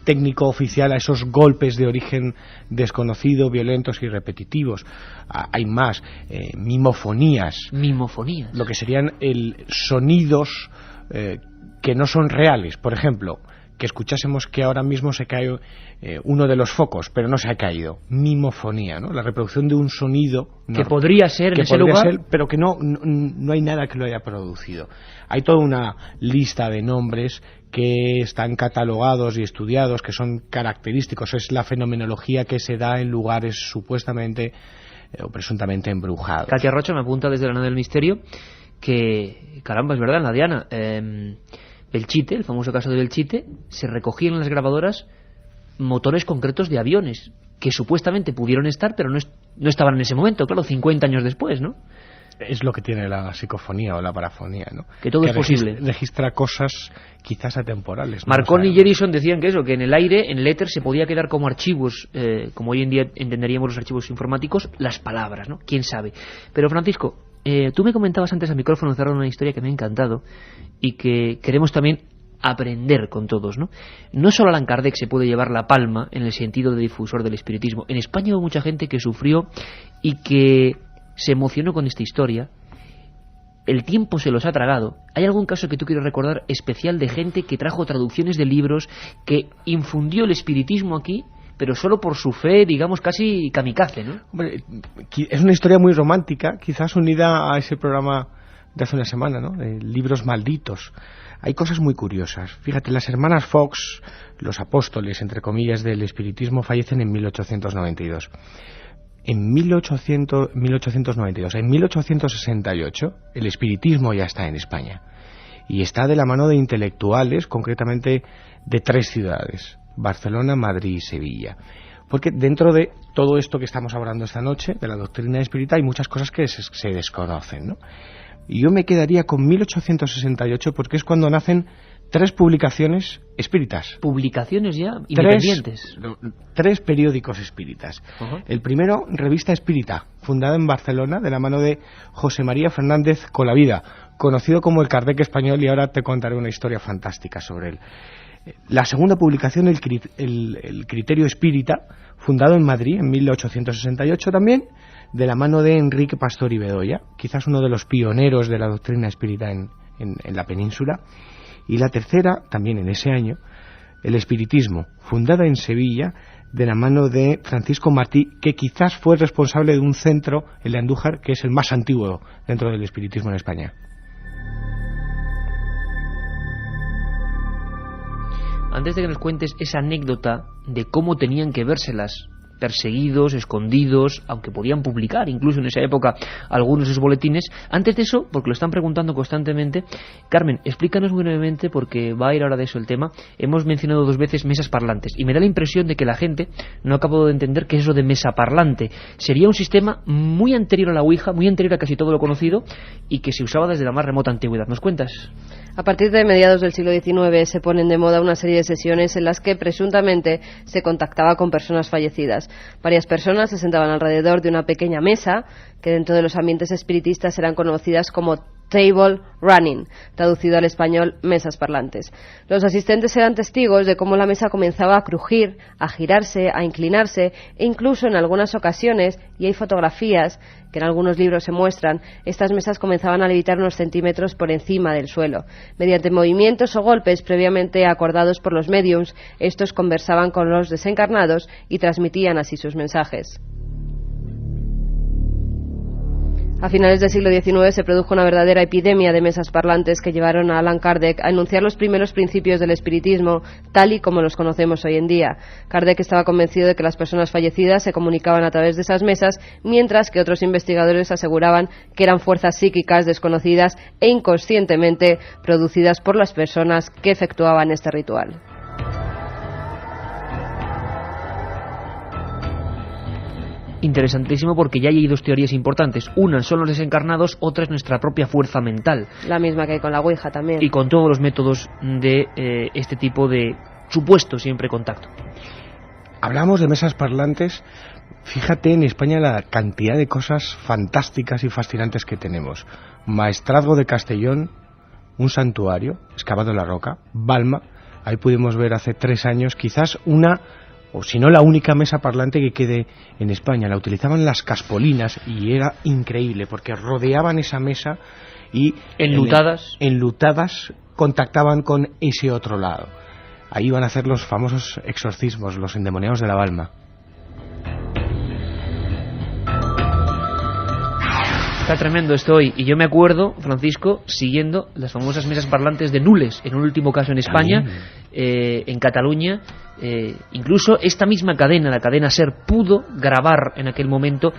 técnico oficial a esos golpes de origen desconocido, violentos y repetitivos. Hay más, mimofonías. Mimofonías. Lo que serían sonidos que no son reales. Por ejemplo, que escuchásemos que ahora mismo se cae uno de los focos, pero no se ha caído. Mimofonía, ¿no? La reproducción de un sonido que podría ser en ese lugar, pero que no hay nada que lo haya producido. Hay toda una lista de nombres que están catalogados y estudiados, que son característicos. Es la fenomenología que se da en lugares supuestamente o presuntamente embrujados. Katia Rocha me apunta desde la nave del misterio que, caramba, es verdad, en la Diana, Belchite, el famoso caso de Belchite, se recogían en las grabadoras motores concretos de aviones que supuestamente pudieron estar, pero no estaban en ese momento, claro, 50 años después, ¿no? Es lo que tiene la psicofonía o la parafonía, ¿no? Que todo es posible. Registra cosas quizás atemporales. Marconi y Jerison decían que en el aire, en el éter, se podía quedar como archivos, como hoy en día entenderíamos los archivos informáticos, las palabras, ¿no? ¿Quién sabe? Pero Francisco, tú me comentabas antes al micrófono cerrado una historia que me ha encantado y que queremos también aprender con todos, ¿no? No solo Allan Kardec se puede llevar la palma en el sentido de difusor del espiritismo. En España hubo mucha gente que sufrió y que se emocionó con esta historia. El tiempo se los ha tragado. ¿Hay algún caso que tú quieras recordar especial de gente que trajo traducciones de libros, que infundió el espiritismo aquí, pero solo por su fe, digamos, casi kamikaze, ¿no? Hombre, es una historia muy romántica, quizás unida a ese programa de hace una semana, ¿no? De libros malditos. Hay cosas muy curiosas. Fíjate, las hermanas Fox, los apóstoles, entre comillas, del espiritismo, fallecen en 1892. En 1892, en 1868, el espiritismo ya está en España. Y está de la mano de intelectuales, concretamente de 3 ciudades: Barcelona, Madrid y Sevilla. Porque dentro de todo esto que estamos hablando esta noche, de la doctrina espírita, hay muchas cosas que se desconocen, ¿no? Y yo me quedaría con 1868 porque es cuando nacen 3 publicaciones espíritas. ¿Publicaciones ya? Independientes. 3 periódicos espíritas. El primero, Revista Espírita, fundada en Barcelona de la mano de José María Fernández Colavida, conocido como el Kardec español, y ahora te contaré una historia fantástica sobre él. La segunda publicación, el Criterio Espírita, fundado en Madrid en 1868 también, de la mano de Enrique Pastor y Bedoya, quizás uno de los pioneros de la doctrina espírita en la península. Y la tercera, también en ese año, el Espiritismo, fundada en Sevilla, de la mano de Francisco Martí, que quizás fue responsable de un centro, el de Andújar, que es el más antiguo dentro del espiritismo en España. Antes de que nos cuentes esa anécdota de cómo tenían que vérselas, perseguidos, escondidos, aunque podían publicar incluso en esa época algunos de sus boletines, antes de eso, porque lo están preguntando constantemente, Carmen, explícanos muy brevemente, porque va a ir ahora de eso el tema. Hemos mencionado 2 veces mesas parlantes y me da la impresión de que la gente no ha acabado de entender qué es eso de mesa parlante. Sería un sistema muy anterior a la Ouija, muy anterior a casi todo lo conocido y que se usaba desde la más remota antigüedad. ¿Nos cuentas? A partir de mediados del siglo XIX se ponen de moda una serie de sesiones en las que presuntamente se contactaba con personas fallecidas. Varias personas se sentaban alrededor de una pequeña mesa que dentro de los ambientes espiritistas eran conocidas como table running, traducido al español mesas parlantes. Los asistentes eran testigos de cómo la mesa comenzaba a crujir, a girarse, a inclinarse e incluso en algunas ocasiones, y hay fotografías que en algunos libros se muestran, estas mesas comenzaban a levitar unos centímetros por encima del suelo. Mediante movimientos o golpes previamente acordados por los médiums, estos conversaban con los desencarnados y transmitían así sus mensajes. A finales del siglo XIX se produjo una verdadera epidemia de mesas parlantes que llevaron a Allan Kardec a enunciar los primeros principios del espiritismo, tal y como los conocemos hoy en día. Kardec estaba convencido de que las personas fallecidas se comunicaban a través de esas mesas, mientras que otros investigadores aseguraban que eran fuerzas psíquicas desconocidas e inconscientemente producidas por las personas que efectuaban este ritual. Interesantísimo, porque ya hay 2 teorías importantes. Una son los desencarnados, otra es nuestra propia fuerza mental. La misma que hay con la Ouija también. Y con todos los métodos de este tipo de supuesto siempre contacto. Hablamos de mesas parlantes. Fíjate en España la cantidad de cosas fantásticas y fascinantes que tenemos. Maestrazgo de Castellón, un santuario excavado en la roca, Balma. Ahí pudimos ver hace 3 años quizás una, o si no la única mesa parlante que quede en España. La utilizaban las caspolinas y era increíble porque rodeaban esa mesa y enlutadas contactaban con ese otro lado. Ahí iban a hacer los famosos exorcismos, los endemoniados de la Balma. Está tremendo esto hoy. Y yo me acuerdo, Francisco, siguiendo las famosas mesas parlantes de Nules, en un último caso en España, en Cataluña. Incluso esta misma cadena, la cadena SER, pudo grabar en aquel momento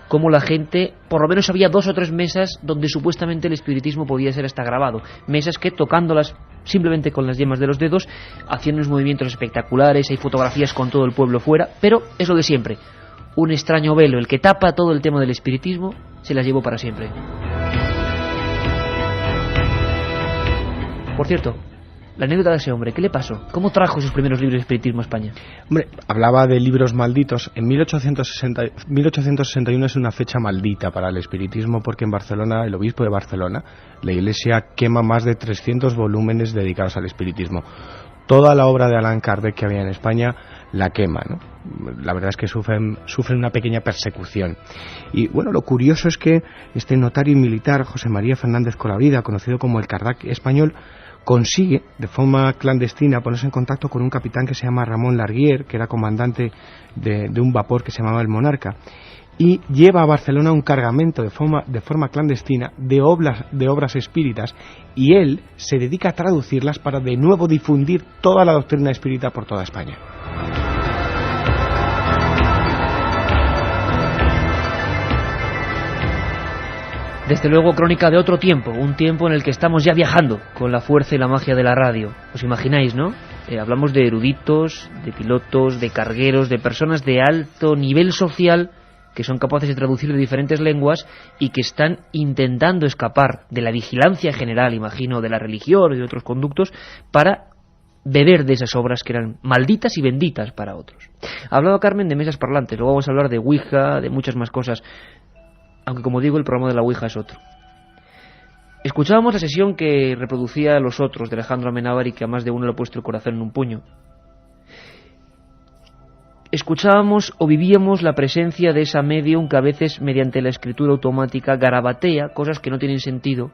cómo la gente, por lo menos había 2 o 3 mesas donde supuestamente el espiritismo podía ser hasta grabado. Mesas que, tocándolas simplemente con las yemas de los dedos, hacían unos movimientos espectaculares, hay fotografías con todo el pueblo fuera, pero es lo de siempre. Un extraño velo, el que tapa todo el tema del espiritismo, se las llevó para siempre. Por cierto, la anécdota de ese hombre, ¿qué le pasó? ¿Cómo trajo sus primeros libros de espiritismo a España? Hombre, hablaba de libros malditos. En 1861 es una fecha maldita para el espiritismo porque en Barcelona, el obispo de Barcelona, la Iglesia quema más de 300 volúmenes dedicados al espiritismo. Toda la obra de Allan Kardec que había en España la quema, ¿no? La verdad es que sufren una pequeña persecución. Y bueno, lo curioso es que este notario militar, José María Fernández Colavida, conocido como el Kardec español, consigue de forma clandestina ponerse en contacto con un capitán que se llama Ramón Larguier, que era comandante de un vapor que se llamaba el Monarca. y lleva a Barcelona un cargamento de forma clandestina de obras espíritas, y él se dedica a traducirlas para de nuevo difundir toda la doctrina espírita por toda España. Desde luego, crónica de otro tiempo, un tiempo en el que estamos ya viajando con la fuerza y la magia de la radio. ¿Os imagináis, no? Hablamos de eruditos, de pilotos, de cargueros, de personas de alto nivel social que son capaces de traducir de diferentes lenguas y que están intentando escapar de la vigilancia general, imagino, de la religión y de otros conductos, para beber de esas obras que eran malditas y benditas para otros. Hablaba Carmen de mesas parlantes, luego vamos a hablar de Ouija, de muchas más cosas, aunque como digo, el programa de la Ouija es otro. Escuchábamos la sesión que reproducía Los Otros de Alejandro Amenábar y que a más de uno le ha puesto el corazón en un puño. Escuchábamos o vivíamos la presencia de esa medium que a veces mediante la escritura automática garabatea cosas que no tienen sentido,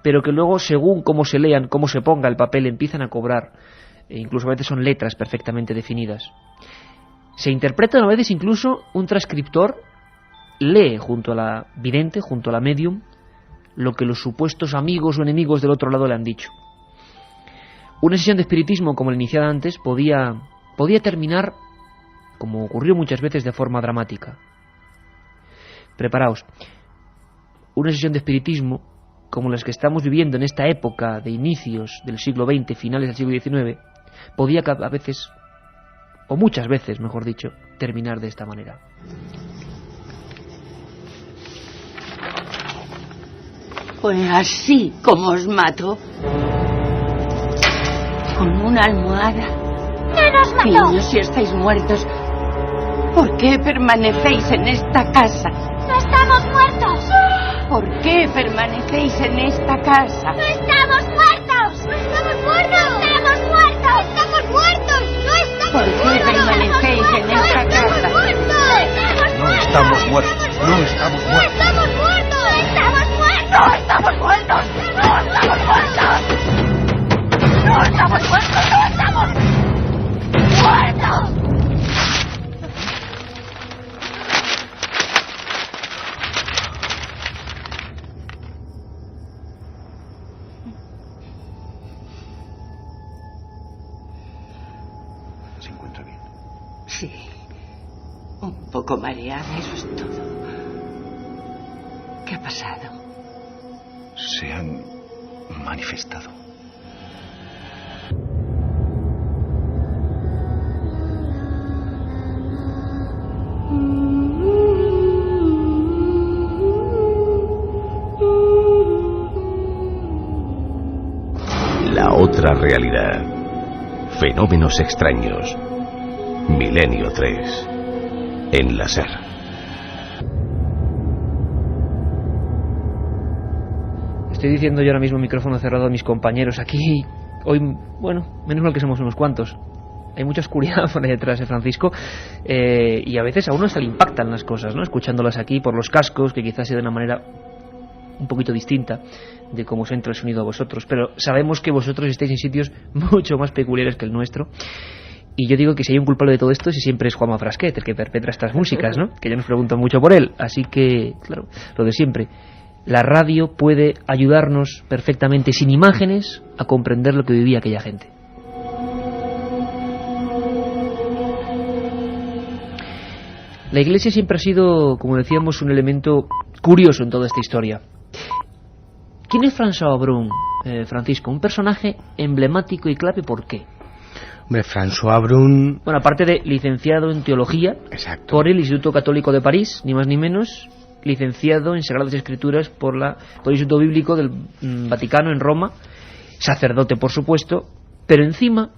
pero que luego, según cómo se lean, cómo se ponga el papel, empiezan a cobrar, e incluso a veces son letras perfectamente definidas. Se interpretan a veces incluso un transcriptor lee junto a la vidente, junto a la medium, lo que los supuestos amigos o enemigos del otro lado le han dicho. Una sesión de espiritismo como la iniciada antes podía terminar, como ocurrió muchas veces, de forma dramática. Preparaos. Una sesión de espiritismo como las que estamos viviendo en esta época de inicios del siglo XX, finales del siglo XIX, podía a veces, o muchas veces, mejor dicho, terminar de esta manera. Pues así como os mato, con una almohada. ¿Quién os mató? Niños, si estáis muertos, ¿por qué permanecéis en esta casa? ¡No estamos muertos! ¿Por qué permanecéis en esta casa? ¡No estamos muertos! ¡No estamos muertos! ¡No estamos muertos! ¡No estamos muertos! ¡No estamos ¿Por qué permanecéis en esta casa? ¡No estamos muertos! ¡No estamos muertos! ¡No estamos muertos! ¡No estamos muertos! ¡No estamos muertos! ¡No estamos muertos! ¡No estamos muertos! ¡No estamos muertos! ¿Se encuentra bien? Sí. Un poco mareada, eso es todo. ¿Qué ha pasado? Se han manifestado. La otra realidad. Fenómenos extraños. Milenio 3. En la SER. Estoy diciendo yo ahora mismo micrófono cerrado a mis compañeros aquí. Hoy, bueno, menos mal que somos unos cuantos. Hay mucha oscuridad por ahí detrás, Francisco, y a veces a uno hasta le impactan las cosas, ¿no? Escuchándolas aquí por los cascos, que quizás sea de una manera un poquito distinta de cómo se entra el sonido a vosotros, pero sabemos que vosotros estáis en sitios mucho más peculiares que el nuestro. Y yo digo que si hay un culpable de todo esto, si siempre es Juanma Frasquet, el que perpetra estas músicas, ¿no? Que ya nos preguntan mucho por él. Así que, claro, lo de siempre. La radio puede ayudarnos perfectamente, sin imágenes, a comprender lo que vivía aquella gente. La Iglesia siempre ha sido, como decíamos, un elemento curioso en toda esta historia. ¿Quién es François Brun, Francisco? Un personaje emblemático y clave, ¿por qué? Hombre, François Brun... Bueno, aparte de licenciado en Teología, exacto, por el Instituto Católico de París, ni más ni menos, licenciado en Sagradas Escrituras por el Instituto Bíblico del Vaticano en Roma, sacerdote, por supuesto, pero encima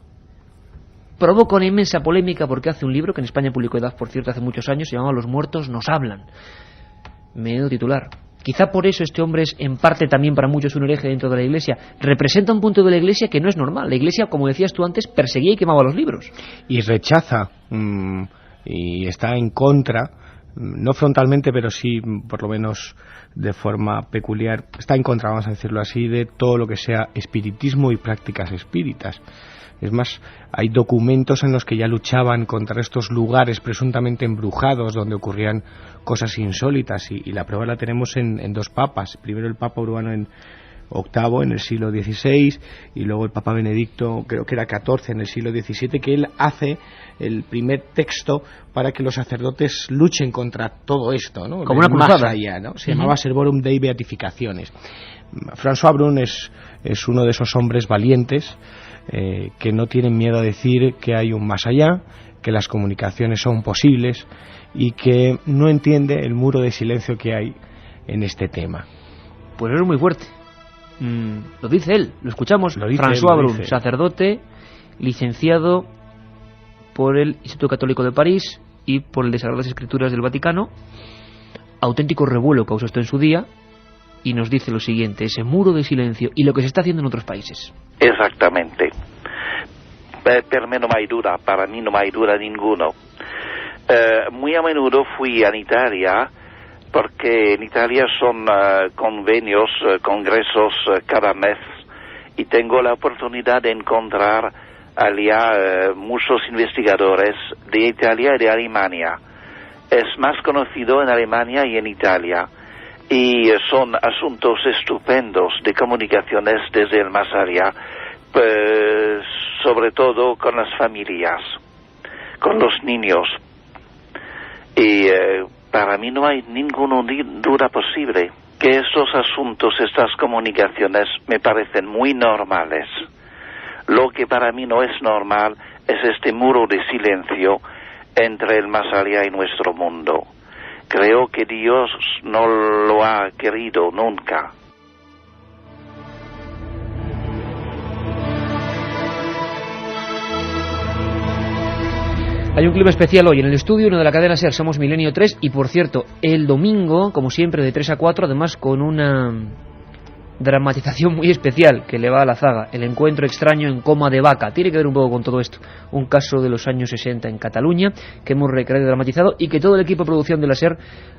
provoca una inmensa polémica porque hace un libro que en España publicó Edad, por cierto, hace muchos años, se llama Los muertos nos hablan. Menudo titular. Quizá por eso este hombre es en parte también para muchos un hereje dentro de la Iglesia. Representa un punto de la Iglesia que no es normal. La Iglesia, como decías tú antes, perseguía y quemaba los libros. Y rechaza y está en contra no frontalmente, pero sí, por lo menos de forma peculiar, está en contra, vamos a decirlo así, de todo lo que sea espiritismo y prácticas espíritas. Es más, hay documentos en los que ya luchaban contra estos lugares presuntamente embrujados donde ocurrían cosas insólitas, y la prueba la tenemos en dos papas. Primero el Papa Urbano VIII en el siglo XVI, y luego el Papa Benedicto, creo que era XIV, en el siglo XVII, que él hace el primer texto para que los sacerdotes luchen contra todo esto, ¿no? Como una cruzada. Más allá, ¿no? Se llamaba Servorum Dei Beatificaciones. François Brun es uno de esos hombres valientes que no tienen miedo a decir que hay un más allá, que las comunicaciones son posibles, y que no entiende el muro de silencio que hay en este tema. Pues es muy fuerte. Lo dice él, lo escuchamos. François Brun, sacerdote, licenciado por el Instituto Católico de París y por el de Sagradas Escrituras del Vaticano. Auténtico revuelo causó esto en su día, y nos dice lo siguiente: ese muro de silencio y lo que se está haciendo en otros países. Exactamente. Per me no hay duda, para mí no hay duda ninguno. Muy a menudo fui en Italia, porque en Italia son convenios, congresos cada mes, y tengo la oportunidad de encontrar allá muchos investigadores de Italia y de Alemania. Es más conocido en Alemania y en Italia, y son asuntos estupendos de comunicaciones desde el más allá, sobre todo con las familias, con los niños. Y para mí no hay ninguna duda posible que estos asuntos, estas comunicaciones me parecen muy normales. Lo que para mí no es normal es este muro de silencio entre el más allá y nuestro mundo. Creo que Dios no lo ha querido nunca. Hay un clima especial hoy en el estudio, uno de la cadena SER, somos Milenio 3, y por cierto, el domingo, como siempre, de 3 a 4, además con una dramatización muy especial que le va a la zaga: el encuentro extraño en Coma de Vaca. Tiene que ver un poco con todo esto, un caso de los años 60 en Cataluña que hemos recreado y dramatizado, y que todo el equipo de producción de la SER,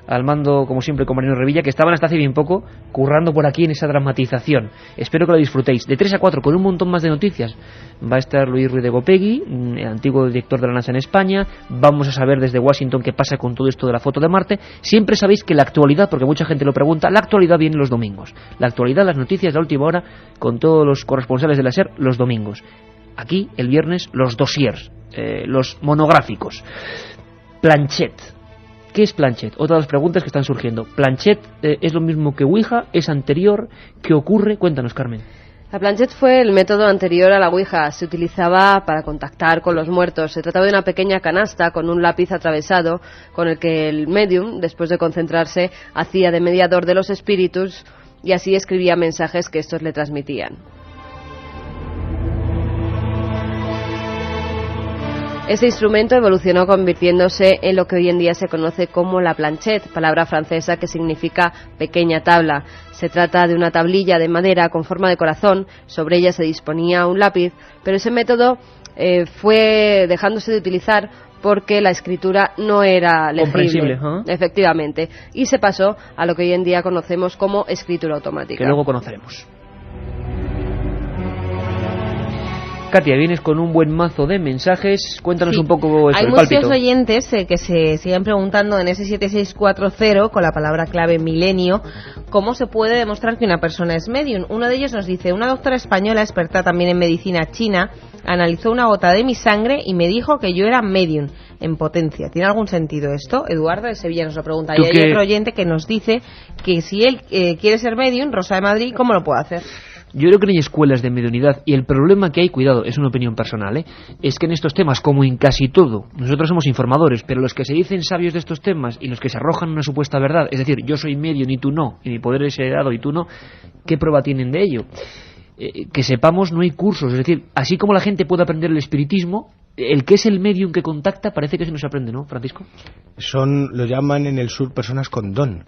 al mando como siempre con Marino Revilla, que estaban hasta hace bien poco currando por aquí en esa dramatización. Espero que lo disfrutéis. De 3 a 4 con un montón más de noticias. Va a estar Luis Ruiz de Gopegui, el antiguo director de la NASA en España. Vamos a saber desde Washington qué pasa con todo esto de la foto de Marte. Siempre sabéis que la actualidad, porque mucha gente lo pregunta, la actualidad viene los domingos. La actualidad, las noticias de la última hora, con todos los corresponsales de la SER, los domingos. Aquí, el viernes, los dossiers, los monográficos. Planchet. ¿Qué es Planchet? Otra de las preguntas que están surgiendo. Planchet es lo mismo que Ouija, es anterior. ¿Qué ocurre? Cuéntanos, Carmen. La Planchet fue el método anterior a la Ouija. Se utilizaba para contactar con los muertos. Se trataba de una pequeña canasta con un lápiz atravesado, con el que el medium, después de concentrarse, hacía de mediador de los espíritus, y así escribía mensajes que estos le transmitían. Este instrumento evolucionó convirtiéndose en lo que hoy en día se conoce como la planchette, palabra francesa que significa pequeña tabla. Se trata de una tablilla de madera con forma de corazón, sobre ella se disponía un lápiz, pero ese método fue dejándose de utilizar porque la escritura no era legible, efectivamente, y se pasó a lo que hoy en día conocemos como escritura automática. Que luego conoceremos. Katia, vienes con un buen mazo de mensajes. Cuéntanos un poco eso, Hay el muchos pálpito. oyentes que se siguen preguntando en ese 7640 con la palabra clave milenio cómo se puede demostrar que una persona es medium. Uno de ellos nos dice: una doctora española experta también en medicina china analizó una gota de mi sangre y me dijo que yo era medium en potencia. ¿Tiene algún sentido esto? Eduardo de Sevilla nos lo pregunta. Y hay otro oyente que nos dice que si él quiere ser medium, Rosa de Madrid, ¿cómo lo puede hacer? Yo creo que no hay escuelas de mediunidad, y el problema que hay, cuidado, es una opinión personal, es que en estos temas, como en casi todo, nosotros somos informadores, pero los que se dicen sabios de estos temas y los que se arrojan una supuesta verdad, es decir, yo soy medium y tú no, y mi poder es heredado y tú no, ¿qué prueba tienen de ello? Que sepamos, no hay cursos, es decir, así como la gente puede aprender el espiritismo, el que es el medium que contacta parece que se nos aprende, ¿no, Francisco? Lo llaman en el sur personas con don,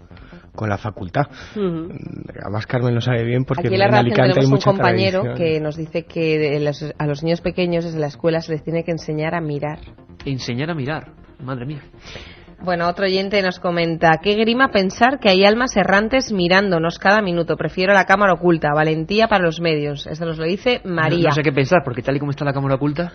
con la facultad. Además Carmen lo sabe bien porque aquí en la radio tenemos un compañero tradición. Que nos dice que a los niños pequeños desde la escuela se les tiene que enseñar a mirar. Enseñar a mirar, madre mía. Bueno, otro oyente nos comenta: qué grima pensar que hay almas errantes mirándonos cada minuto. Prefiero la cámara oculta. Valentía para los medios. Esto nos lo dice María. No sé qué pensar, porque tal y como está la cámara oculta...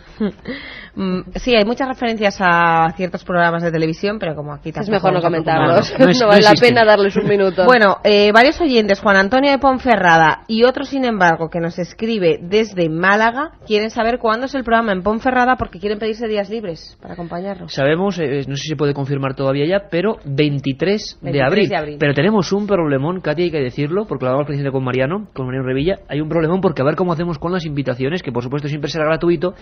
Sí, hay muchas referencias a ciertos programas de televisión, pero como aquí tampoco... Es mejor no comentarlos. No vale la pena darles un minuto. Bueno, varios oyentes, Juan Antonio de Ponferrada y otro, sin embargo, que nos escribe desde Málaga, quieren saber cuándo es el programa en Ponferrada porque quieren pedirse días libres para acompañarnos. Sabemos, no sé si se puede confirmar todavía ya, pero 23 de abril. Pero tenemos un problemón, Katia, hay que decirlo, porque lo hablamos precisamente con Mariano Revilla. Hay un problemón porque a ver cómo hacemos con las invitaciones, que por supuesto siempre será gratuito,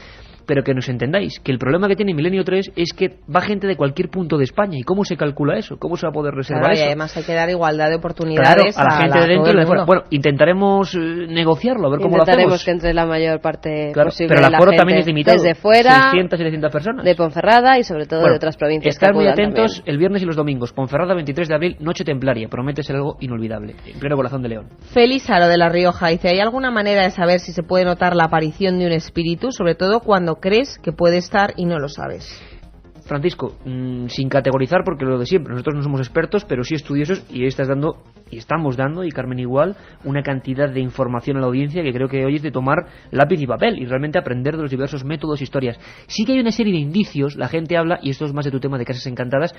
pero que nos entendáis, que el problema que tiene Milenio 3 es que va gente de cualquier punto de España. ¿Y cómo se calcula eso? ¿Cómo se va a poder reservar eso? Y además hay que dar igualdad de oportunidades a la gente de dentro y de fuera. Bueno, intentaremos negociarlo, a ver cómo lo hacemos. Intentaremos que entre la mayor parte posible pero el aforo también es limitado. Desde fuera, 600 y 700 personas. De Ponferrada y sobre todo de otras provincias. Estar muy atentos también. El viernes y los domingos. Ponferrada, 23 de abril, Noche Templaria. Promete ser algo inolvidable. En pleno corazón de León. Félix Aro de La Rioja dice: ¿hay alguna manera de saber si se puede notar la aparición de un espíritu, sobre todo cuando crees que puede estar y no lo sabes? Francisco, sin categorizar, porque lo de siempre, nosotros no somos expertos, pero sí estudiosos, y estamos dando, y Carmen igual, una cantidad de información a la audiencia que creo que hoy es de tomar lápiz y papel y realmente aprender de los diversos métodos, historias. Sí que hay una serie de indicios, la gente habla, y esto es más de tu tema de casas encantadas,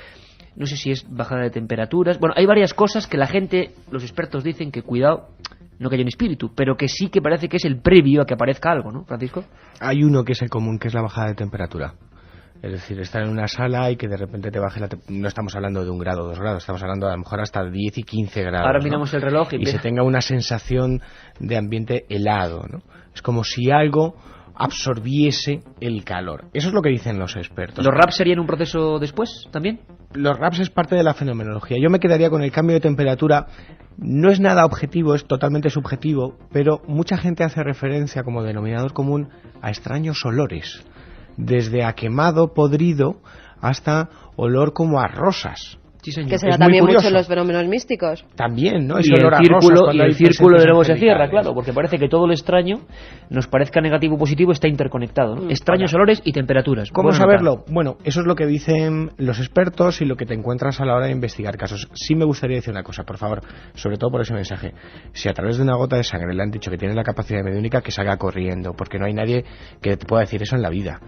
no sé si es bajada de temperaturas, bueno, hay varias cosas que la gente, los expertos dicen que cuidado, no que haya un espíritu, pero que sí que parece que es el previo a que aparezca algo, ¿no, Francisco? Hay uno que es el común, que es la bajada de temperatura. Es decir, estar en una sala y que de repente te baje no estamos hablando de 1 grado, 2 grados, estamos hablando a lo mejor hasta 10 y 15 grados. Ahora miramos el reloj y se tenga una sensación de ambiente helado, ¿no? Es como si algo absorbiese el calor. Eso es lo que dicen los expertos. ¿Los RAPs serían un proceso después también? Los RAPs es parte de la fenomenología. Yo me quedaría con el cambio de temperatura. No es nada objetivo, es totalmente subjetivo, pero mucha gente hace referencia como denominador común a extraños olores. Desde a quemado, podrido, hasta olor como a rosas. Sí, señor. Que se da también mucho en los fenómenos místicos. También, ¿no? Y el círculo de nuevo se cierra, claro, porque parece que todo lo extraño, nos parezca negativo o positivo, está interconectado, ¿no? Extraños olores y temperaturas. ¿Cómo saberlo? Bueno, eso es lo que dicen los expertos y lo que te encuentras a la hora de investigar casos. Sí me gustaría decir una cosa, por favor, sobre todo por ese mensaje. Si a través de una gota de sangre le han dicho que tiene la capacidad mediúnica, que salga corriendo, porque no hay nadie que te pueda decir eso en la vida.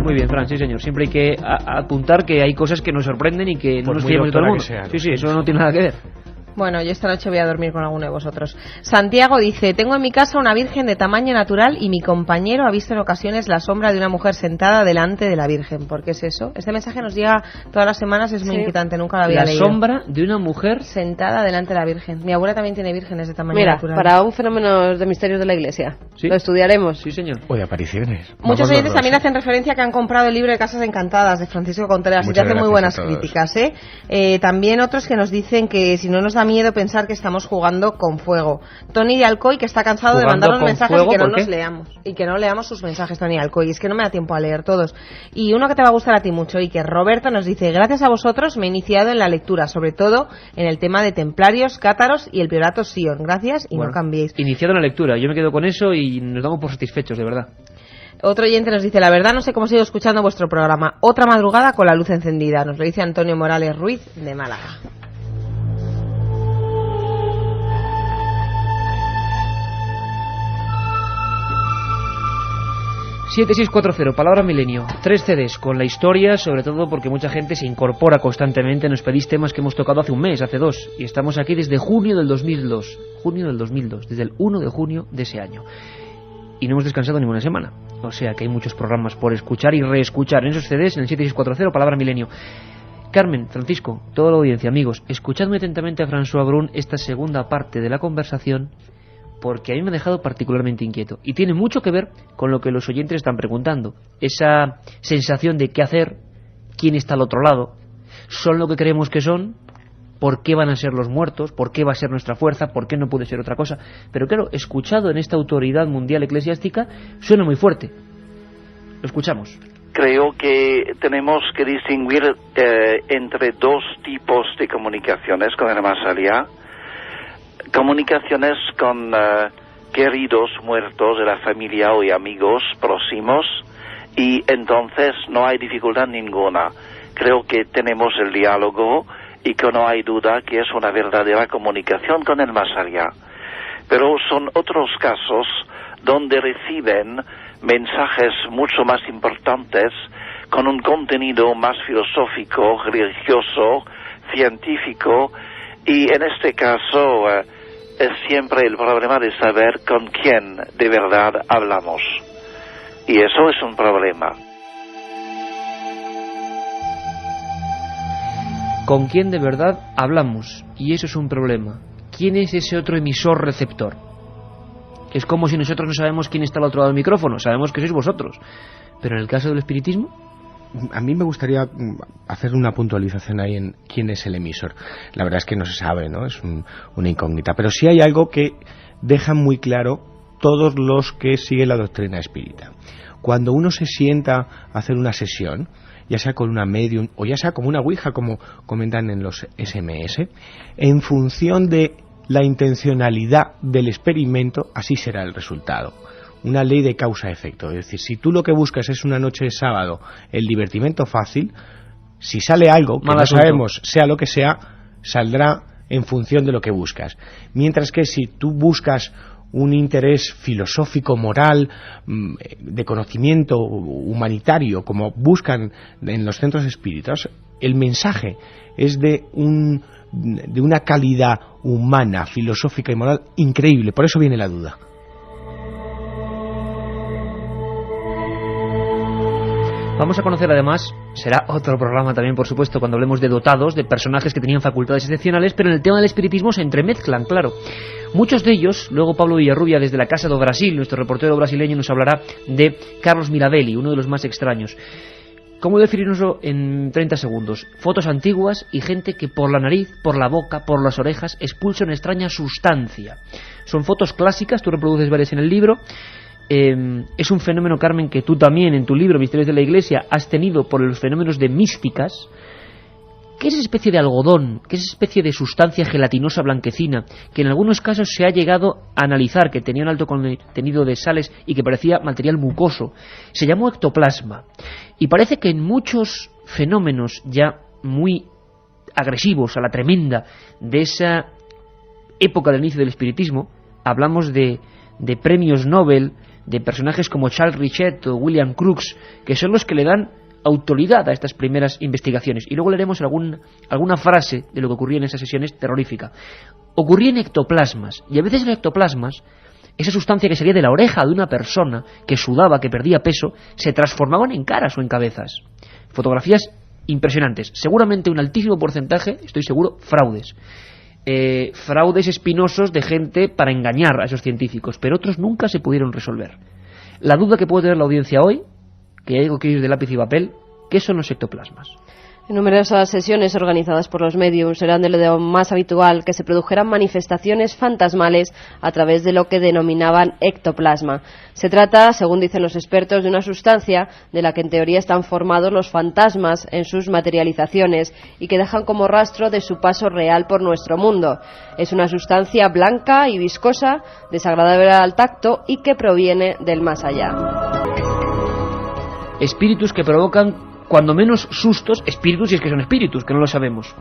Muy bien, Fran, sí señor. Siempre hay que apuntar que hay cosas que nos sorprenden y que no nos fiamos de todo el mundo. Sí, eso no tiene nada que ver. Bueno, yo esta noche voy a dormir con alguno de vosotros. Santiago dice: tengo en mi casa una virgen de tamaño natural y mi compañero ha visto en ocasiones la sombra de una mujer sentada delante de la virgen. ¿Por qué es eso? Este mensaje nos llega todas las semanas, es muy inquietante, nunca lo había leído. La sombra de una mujer sentada delante de la virgen. Mi abuela también tiene vírgenes de tamaño natural. Para un fenómeno de misterios de la Iglesia. ¿Sí? Lo estudiaremos. Sí, señor. O de apariciones. Muchos oyentes también hacen referencia que han comprado el libro de Casas Encantadas de Francisco Contreras y te hacen muy buenas críticas, también otros que nos dicen que si no nos da miedo pensar que estamos jugando con fuego. Tony de Alcoy, que está cansado de mandarnos mensajes y que no nos leamos. Y que no leamos sus mensajes, Tony de Alcoy. Es que no me da tiempo a leer todos. Y uno que te va a gustar a ti mucho, y que Roberto nos dice: gracias a vosotros me he iniciado en la lectura, sobre todo en el tema de templarios, cátaros y el priorato Sion. Gracias y no cambiéis. Iniciado en la lectura, yo me quedo con eso y nos damos por satisfechos, de verdad. Otro oyente nos dice: la verdad no sé cómo sigo escuchando vuestro programa. Otra madrugada con la luz encendida. Nos lo dice Antonio Morales Ruiz de Málaga. 7640, Palabra Milenio, 3 CDs con la historia, sobre todo porque mucha gente se incorpora constantemente. Nos pedís temas que hemos tocado hace un mes, hace 2, y estamos aquí desde junio del 2002, desde el 1 de junio de ese año, y no hemos descansado ninguna semana, o sea que hay muchos programas por escuchar y reescuchar en esos CDs, en el 7640, Palabra Milenio. Carmen, Francisco, toda la audiencia, amigos, escuchadme atentamente a François Brun esta segunda parte de la conversación, porque a mí me ha dejado particularmente inquieto y tiene mucho que ver con lo que los oyentes están preguntando. Esa sensación de qué hacer, quién está al otro lado, son lo que creemos que son, por qué van a ser los muertos, por qué va a ser nuestra fuerza, por qué no puede ser otra cosa. Pero claro, escuchado en esta autoridad mundial eclesiástica, suena muy fuerte. Lo escuchamos. Creo que tenemos que distinguir entre 2 tipos de comunicaciones con el más allá. Comunicaciones con queridos muertos de la familia o amigos próximos, y entonces no hay dificultad ninguna. Creo que tenemos el diálogo y que no hay duda que es una verdadera comunicación con el más allá. Pero son otros casos donde reciben mensajes mucho más importantes, con un contenido más filosófico, religioso, científico, y en este caso es siempre el problema de saber con quién de verdad hablamos. Y eso es un problema. ¿Con quién de verdad hablamos? Y eso es un problema. ¿Quién es ese otro emisor receptor? Es como si nosotros no sabemos quién está al otro lado del micrófono, sabemos que sois vosotros. Pero en el caso del espiritismo, a mí me gustaría hacer una puntualización ahí en quién es el emisor. La verdad es que no se sabe, ¿no? Es una incógnita. Pero sí hay algo que dejan muy claro todos los que siguen la doctrina espírita. Cuando uno se sienta a hacer una sesión, ya sea con una medium o ya sea como una ouija, como comentan en los SMS, en función de la intencionalidad del experimento, así será el resultado. Una ley de causa-efecto. Es decir, si tú lo que buscas es una noche de sábado, el divertimento fácil, si sale algo, que no sabemos, sea lo que sea, saldrá en función de lo que buscas. Mientras que si tú buscas un interés filosófico, moral, de conocimiento humanitario, como buscan en los centros espíritas, el mensaje es de una calidad humana, filosófica y moral increíble. Por eso viene la duda. Vamos a conocer además, será otro programa también por supuesto cuando hablemos de dotados, de personajes que tenían facultades excepcionales, pero en el tema del espiritismo se entremezclan, claro. Muchos de ellos, luego Pablo Villarrubia desde la Casa do Brasil, nuestro reportero brasileño, nos hablará de Carlos Mirabelli, uno de los más extraños. ¿Cómo definirnoslo en 30 segundos? Fotos antiguas y gente que por la nariz, por la boca, por las orejas expulsa una extraña sustancia. Son fotos clásicas, tú reproduces varias en el libro. Es un fenómeno, Carmen, que tú también en tu libro Misterios de la Iglesia has tenido por los fenómenos de místicas. ¿Qué es esa especie de algodón? ¿Qué es esa especie de sustancia gelatinosa blanquecina que en algunos casos se ha llegado a analizar, que tenía un alto contenido de sales y que parecía material mucoso? Se llamó ectoplasma. Y parece que en muchos fenómenos ya muy agresivos, a la tremenda, de esa época del inicio del espiritismo, hablamos de premios Nobel, de personajes como Charles Richet o William Crookes, que son los que le dan autoridad a estas primeras investigaciones. Y luego leeremos alguna frase de lo que ocurría en esas sesiones terrorífica. Ocurría en ectoplasmas, y a veces en ectoplasmas, esa sustancia que salía de la oreja de una persona que sudaba, que perdía peso, se transformaban en caras o en cabezas. Fotografías impresionantes. Seguramente un altísimo porcentaje, estoy seguro, fraudes. Fraudes espinosos de gente para engañar a esos científicos, pero otros nunca se pudieron resolver. La duda que puede tener la audiencia hoy, que hay algo que ir de lápiz y papel, ¿qué son los ectoplasmas? En numerosas sesiones organizadas por los mediums eran de lo más habitual que se produjeran manifestaciones fantasmales a través de lo que denominaban ectoplasma. Se trata, según dicen los expertos, de una sustancia de la que en teoría están formados los fantasmas en sus materializaciones y que dejan como rastro de su paso real por nuestro mundo. Es una sustancia blanca y viscosa, desagradable al tacto y que proviene del más allá. Espíritus que provocan cuando menos sustos, espíritus, si es que son espíritus, que no lo sabemos.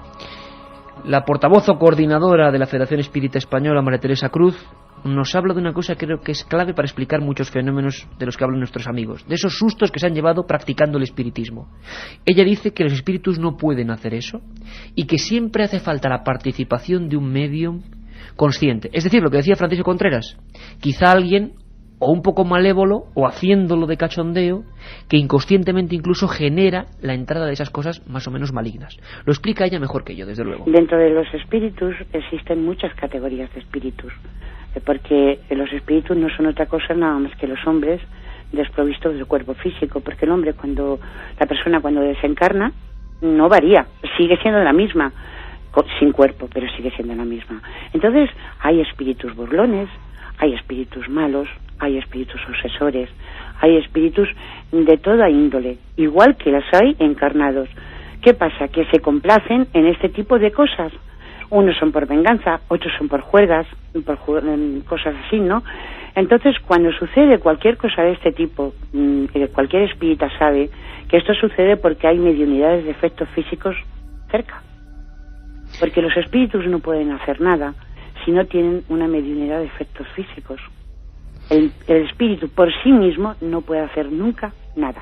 La portavoz o coordinadora de la Federación Espírita Española, María Teresa Cruz, nos habla de una cosa que creo que es clave para explicar muchos fenómenos de los que hablan nuestros amigos, de esos sustos que se han llevado practicando el espiritismo. Ella dice que los espíritus no pueden hacer eso y que siempre hace falta la participación de un medium consciente. Es decir, lo que decía Francisco Contreras, quizá alguien o un poco malévolo, o haciéndolo de cachondeo, que inconscientemente incluso genera la entrada de esas cosas más o menos malignas. Lo explica ella mejor que yo, desde luego. Dentro de los espíritus existen muchas categorías de espíritus, porque los espíritus no son otra cosa nada más que los hombres desprovistos del cuerpo físico, porque el hombre, la persona cuando desencarna, no varía, sigue siendo la misma, sin cuerpo, pero sigue siendo la misma. Entonces, hay espíritus burlones, hay espíritus malos, hay espíritus obsesores, hay espíritus de toda índole, igual que las hay encarnados. ¿Qué pasa? Que se complacen en este tipo de cosas. Unos son por venganza, otros son por juergas, cosas así, ¿no? Entonces, cuando sucede cualquier cosa de este tipo, cualquier espírita sabe que esto sucede porque hay mediunidades de efectos físicos cerca. Porque los espíritus no pueden hacer nada si no tienen una mediunidad de efectos físicos. El espíritu por sí mismo no puede hacer nunca nada.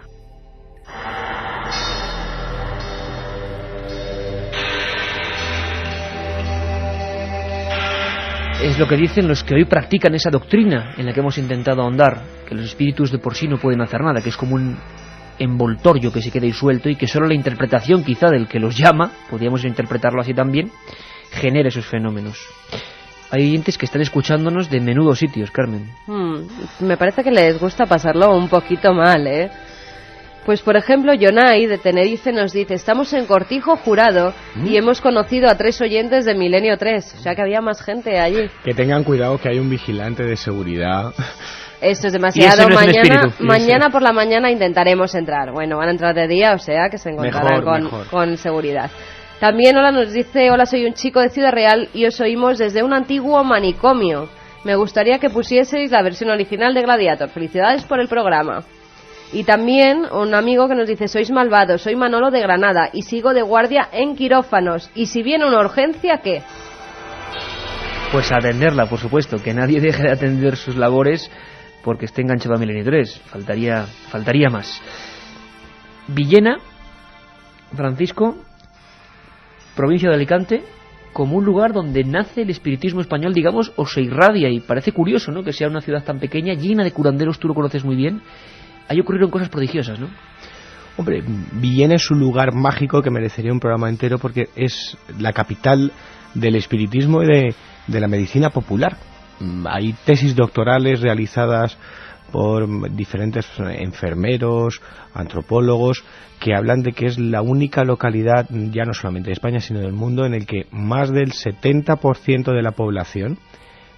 Es lo que dicen los que hoy practican esa doctrina en la que hemos intentado ahondar, que los espíritus de por sí no pueden hacer nada, que es como un envoltorio que se queda ahí suelto y que solo la interpretación quizá del que los llama, podríamos interpretarlo así también, genera esos fenómenos. Hay oyentes que están escuchándonos de menudos sitios, Carmen. Me parece que les gusta pasarlo un poquito mal, ¿eh? Pues por ejemplo, Yonai de Tenerife nos dice: estamos en Cortijo Jurado y hemos conocido a 3 oyentes de Milenio 3, o sea que había más gente allí. Que tengan cuidado, que hay un vigilante de seguridad. Esto es demasiado. Mañana por la mañana intentaremos entrar. Bueno, van a entrar de día, o sea que se encontrarán con seguridad. También nos dice: hola, soy un chico de Ciudad Real y os oímos desde un antiguo manicomio. Me gustaría que pusieseis la versión original de Gladiator. Felicidades por el programa. Y también un amigo que nos dice: sois malvados, soy Manolo de Granada y sigo de guardia en quirófanos. Y si viene una urgencia, ¿qué? Pues atenderla, por supuesto, que nadie deje de atender sus labores porque esté enganchado a Milenio 3. Faltaría más. Villena, Francisco, provincia de Alicante, como un lugar donde nace el espiritismo español, digamos, o se irradia, y parece curioso, ¿no?, que sea una ciudad tan pequeña, llena de curanderos, tú lo conoces muy bien. Ahí ocurrieron cosas prodigiosas, ¿no? Hombre, Villena es un lugar mágico que merecería un programa entero porque es la capital del espiritismo y de la medicina popular. Hay tesis doctorales realizadas por diferentes enfermeros, antropólogos, que hablan de que es la única localidad, ya no solamente de España, sino del mundo, en el que más del 70% de la población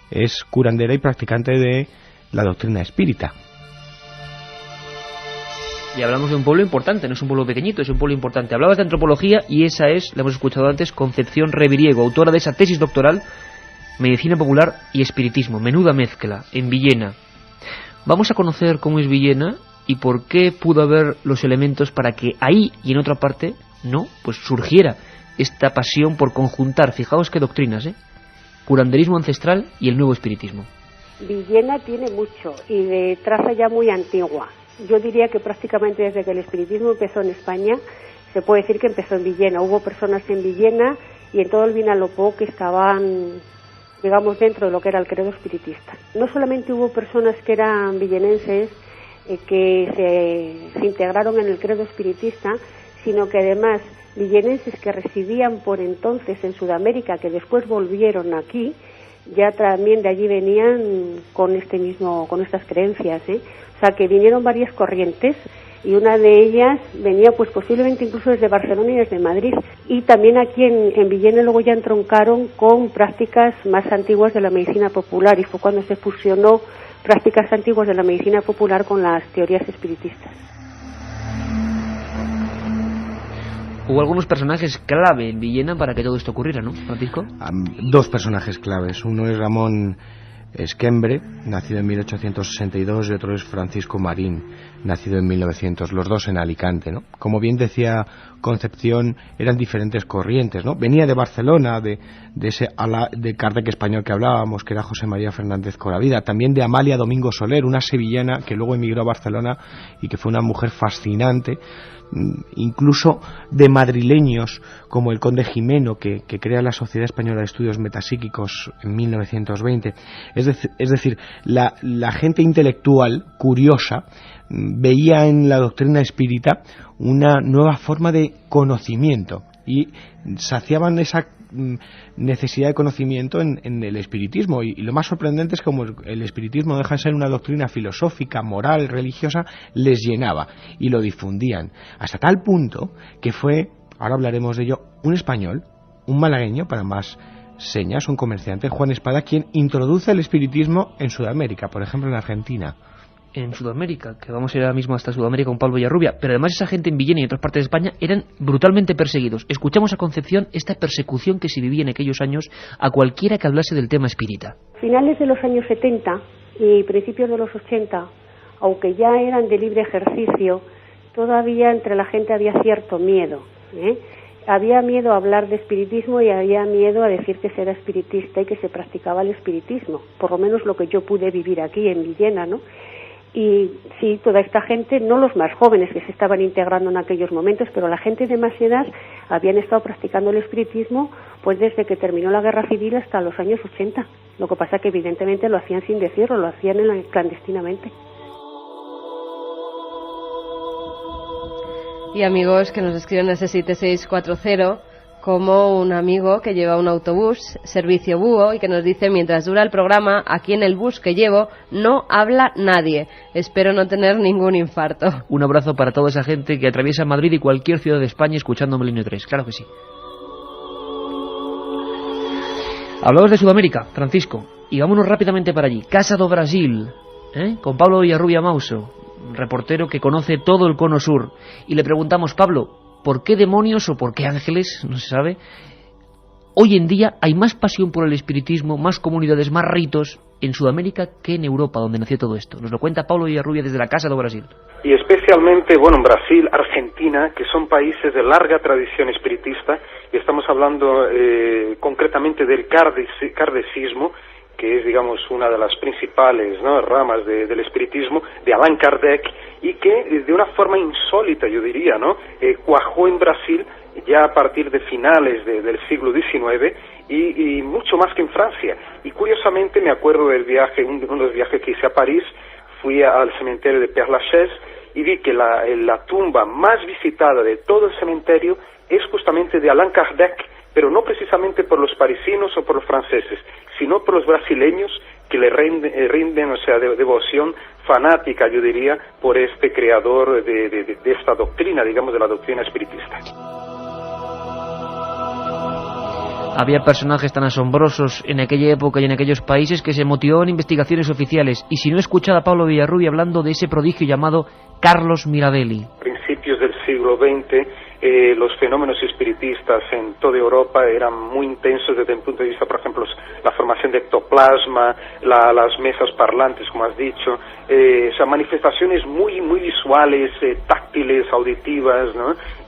es curandera y practicante de la doctrina espírita. Y hablamos de un pueblo importante, no es un pueblo pequeñito, es un pueblo importante. Hablabas de antropología y esa es, la hemos escuchado antes, Concepción Reviriego, autora de esa tesis doctoral, Medicina Popular y Espiritismo. Menuda mezcla, en Villena. Vamos a conocer cómo es Villena y por qué pudo haber los elementos para que ahí y en otra parte, no, pues surgiera esta pasión por conjuntar, fijaos qué doctrinas, curanderismo ancestral y el nuevo espiritismo. Villena tiene mucho y de traza ya muy antigua. Yo diría que prácticamente desde que el espiritismo empezó en España, se puede decir que empezó en Villena. Hubo personas en Villena y en todo el Vinalopó que estaban, digamos, dentro de lo que era el credo espiritista. No solamente hubo personas que eran villenenses que se integraron en el credo espiritista, sino que además villenenses que residían por entonces en Sudamérica, que después volvieron aquí, ya también de allí venían con estas creencias, O sea, que vinieron varias corrientes y una de ellas venía pues posiblemente incluso desde Barcelona y desde Madrid. Y también aquí en Villena luego ya entroncaron con prácticas más antiguas de la medicina popular y fue cuando se fusionó prácticas antiguas de la medicina popular con las teorías espiritistas. Hubo algunos personajes clave en Villena para que todo esto ocurriera, ¿no, Francisco? 2 personajes claves. Uno es Ramón Esquembre, nacido en 1862, y otro es Francisco Marín, nacido en 1900, los dos en Alicante, ¿no? Como bien decía Concepción, eran diferentes corrientes, ¿no? Venía de Barcelona, de ese ala de Kardec español que hablábamos, que era José María Fernández Coravida, también de Amalia Domingo Soler, una sevillana que luego emigró a Barcelona y que fue una mujer fascinante, incluso de madrileños como el conde Jimeno, que crea la Sociedad Española de Estudios Metapsíquicos en 1920. Es decir, la gente intelectual, curiosa, veía en la doctrina espírita una nueva forma de conocimiento y saciaban esa necesidad de conocimiento en el espiritismo, y lo más sorprendente es como el espiritismo deja de ser una doctrina filosófica, moral, religiosa, les llenaba y lo difundían hasta tal punto que fue, ahora hablaremos de ello, un español, un malagueño para más señas, un comerciante, Juan Espada, quien introduce el espiritismo en Sudamérica, por ejemplo en Argentina. en Sudamérica, que vamos a ir ahora mismo hasta Sudamérica con Pablo Villarrubia, pero además esa gente en Villena y en otras partes de España eran brutalmente perseguidos. Escuchamos a Concepción esta persecución que se vivía en aquellos años a cualquiera que hablase del tema espírita. Finales de los años 70 y principios de los 80, aunque ya eran de libre ejercicio, todavía entre la gente había cierto miedo, Había miedo a hablar de espiritismo y había miedo a decir que se era espiritista y que se practicaba el espiritismo, por lo menos lo que yo pude vivir aquí en Villena, ¿no? Y sí, toda esta gente, no los más jóvenes que se estaban integrando en aquellos momentos, pero la gente de más edad habían estado practicando el espiritismo pues desde que terminó la Guerra Civil hasta los años 80. Lo que pasa que evidentemente lo hacían sin decirlo, lo hacían clandestinamente. Y amigos que nos escriben a ese 7640, como un amigo que lleva un autobús, servicio búho, y que nos dice: mientras dura el programa, aquí en el bus que llevo no habla nadie. Espero no tener ningún infarto. Un abrazo para toda esa gente que atraviesa Madrid y cualquier ciudad de España escuchando Milenio 3. Claro que sí. Hablamos de Sudamérica, Francisco, y vámonos rápidamente para allí. Casa do Brasil, con Pablo Villarrubia Mauso, reportero que conoce todo el cono sur, y le preguntamos: Pablo, ¿por qué demonios o por qué ángeles, no se sabe, hoy en día hay más pasión por el espiritismo, más comunidades, más ritos en Sudamérica que en Europa, donde nació todo esto? Nos lo cuenta Pablo Villarrubia desde la Casa do Brasil. Y especialmente, en Brasil, Argentina, que son países de larga tradición espiritista, y estamos hablando concretamente del kardecismo, que es, digamos, una de las principales ramas del espiritismo, de Allan Kardec, y que de una forma insólita, yo diría, cuajó en Brasil ya a partir de finales del siglo XIX y mucho más que en Francia. Y curiosamente me acuerdo del viaje, uno de los viajes que hice a París, fui al cementerio de Père Lachaise y vi que la tumba más visitada de todo el cementerio es justamente de Allan Kardec, pero no precisamente por los parisinos o por los franceses, sino por los brasileños que le rinden, devoción fanática, yo diría, por este creador de esta doctrina, digamos, de la doctrina espiritista. Había personajes tan asombrosos en aquella época y en aquellos países que se motivaban investigaciones oficiales, y si no, escuchad a Pablo Villarrubia hablando de ese prodigio llamado Carlos Mirabelli. Principios del siglo XX, los fenómenos espiritistas en toda Europa eran muy intensos desde el punto de vista, por ejemplo, la formación de ectoplasma, las mesas parlantes, como has dicho, manifestaciones muy visuales, táctiles, auditivas,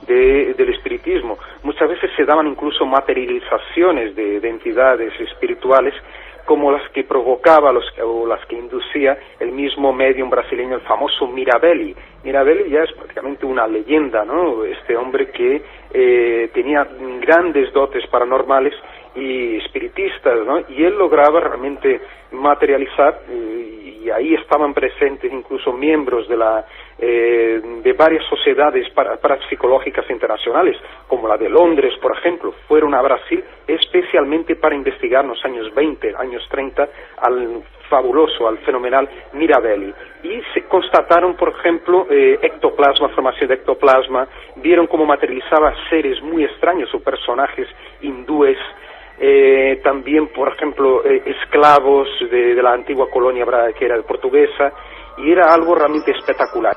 del espiritismo. Muchas veces se daban incluso materializaciones de entidades espirituales, como las que provocaba o las que inducía el mismo medium brasileño, el famoso Mirabelli. Mirabelli ya es prácticamente una leyenda, Este hombre que tenía grandes dotes paranormales y espiritistas, Y él lograba realmente materializar, y ahí estaban presentes incluso miembros de varias sociedades parapsicológicas internacionales, como la de Londres, por ejemplo, fueron a Brasil especialmente para investigar en los años 20, años 30, al fabuloso, al fenomenal Mirabelli. Y se constataron, por ejemplo, ectoplasma, formación de ectoplasma, vieron cómo materializaba seres muy extraños o personajes hindúes, también, por ejemplo, esclavos de la antigua colonia que era portuguesa, y era algo realmente espectacular.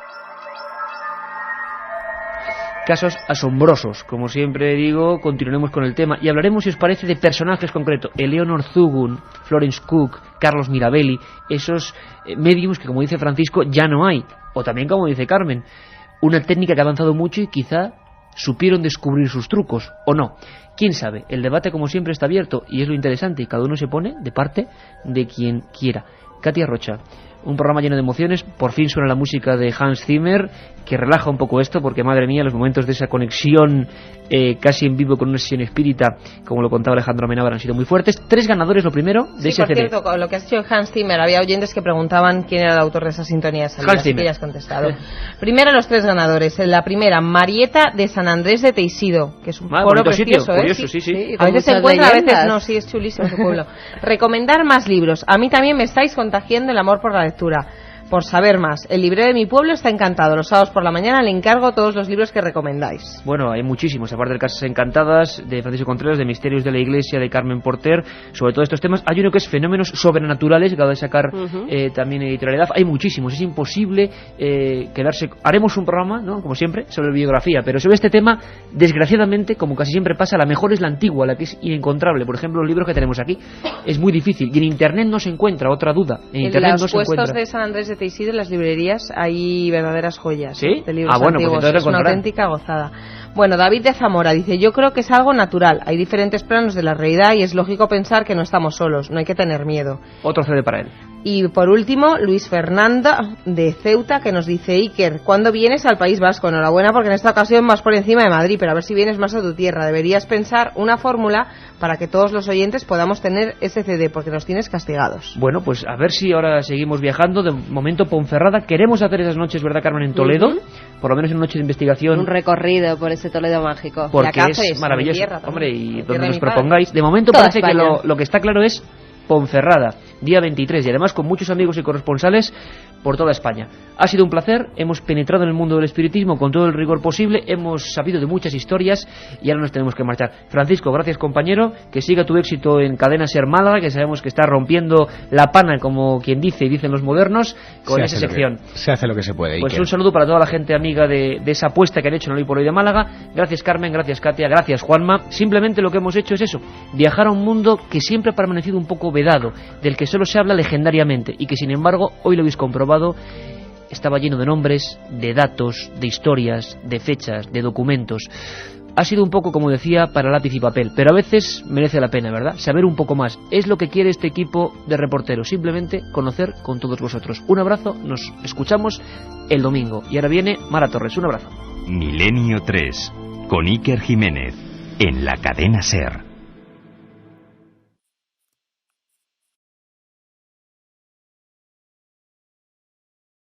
Casos asombrosos, como siempre digo. Continuaremos con el tema y hablaremos, si os parece, de personajes concretos: Eleonor Zugun, Florence Cook, Carlos Mirabelli, esos médiums que, como dice Francisco, ya no hay, o también, como dice Carmen, una técnica que ha avanzado mucho y quizá supieron descubrir sus trucos, o no. ¿Quién sabe? El debate, como siempre, está abierto y es lo interesante, y cada uno se pone de parte de quien quiera. Katia Rocha, un programa lleno de emociones. Por fin suena la música de Hans Zimmer, que relaja un poco esto, porque madre mía, los momentos de esa conexión casi en vivo con una sesión espírita, como lo contaba Alejandro Amenábar, han sido muy fuertes. 3 ganadores, lo primero, de ese CD. Por cierto, con lo que has dicho Hans Zimmer, había oyentes que preguntaban quién era el autor de esas sintonías. Hans Zimmer. Que ya has contestado. Primero, los 3 ganadores. La primera, Marieta de San Andrés de Teixido, que es un pueblo precioso, sitio, curioso, sí. A veces se encuentra, a veces no, sí, es chulísimo ese pueblo. Recomendar más libros. A mí también me estáis contagiando el amor por la lectura. por saber más. El librero de mi pueblo está encantado. Los sábados por la mañana le encargo todos los libros que recomendáis. Bueno, hay muchísimos, aparte de Casas Encantadas, de Francisco Contreras, de Misterios de la Iglesia, de Carmen Porter, sobre todo estos temas. Hay uno que es Fenómenos Sobrenaturales, que acaba de sacar también editorialidad. Hay muchísimos, es imposible quedarse... Haremos un programa, ¿no?, como siempre, sobre biografía, pero sobre este tema, desgraciadamente, como casi siempre pasa, la mejor es la antigua, la que es inencontrable. Por ejemplo, los libros que tenemos aquí, es muy difícil, y en Internet no se encuentra, otra duda, en Internet no se encuentra. En los puestos de San Andrés de Teixido, en las librerías, hay verdaderas joyas. ¿Sí? De libros Bueno, antiguos. pues es una auténtica gozada. Bueno, David de Zamora dice: yo creo que es algo natural, hay diferentes planos de la realidad y es lógico pensar que no estamos solos, no hay que tener miedo. Otro CD para él. Y por último, Luis Fernando de Ceuta, que nos dice: Iker, ¿cuándo vienes al País Vasco? Enhorabuena, porque en esta ocasión vas por encima de Madrid, pero a ver si vienes más a tu tierra. Deberías pensar una fórmula para que todos los oyentes podamos tener ese CD, porque nos tienes castigados. Bueno, pues a ver si ahora seguimos viajando. De momento, Ponferrada. Queremos hacer esas noches, ¿verdad, Carmen, en Toledo? Por lo menos en una noche de investigación. Un recorrido por ese Toledo mágico. Porque es maravilloso. Hombre, y donde nos propongáis. De momento parece que lo que está claro es Ponferrada, día 23, y además con muchos amigos y corresponsales por toda España. Ha sido un placer, hemos penetrado en el mundo del espiritismo con todo el rigor posible, hemos sabido de muchas historias y ahora nos tenemos que marchar. Francisco, gracias, compañero, que siga tu éxito en Cadena SER Málaga, que sabemos que está rompiendo la pana, como quien dice y dicen los modernos, con esa sección. Se hace lo que se puede. Pues Iker. un saludo para toda la gente amiga de esa apuesta que han hecho en el Hoy por Hoy de Málaga. Gracias, Carmen, gracias, Katia, gracias, Juanma. Simplemente lo que hemos hecho es eso, viajar a un mundo que siempre ha permanecido un poco vedado, del que solo se habla legendariamente y que sin embargo, hoy lo habéis comprobado, estaba lleno de nombres, de datos, de historias, de fechas, de documentos. Ha sido un poco, como decía, para lápiz y papel, pero a veces merece la pena, ¿verdad? Saber un poco más. Es lo que quiere este equipo de reporteros, simplemente conocer con todos vosotros. Un abrazo, nos escuchamos el domingo. Y ahora viene Mara Torres, un abrazo. Milenio 3, con Iker Jiménez, en la Cadena SER.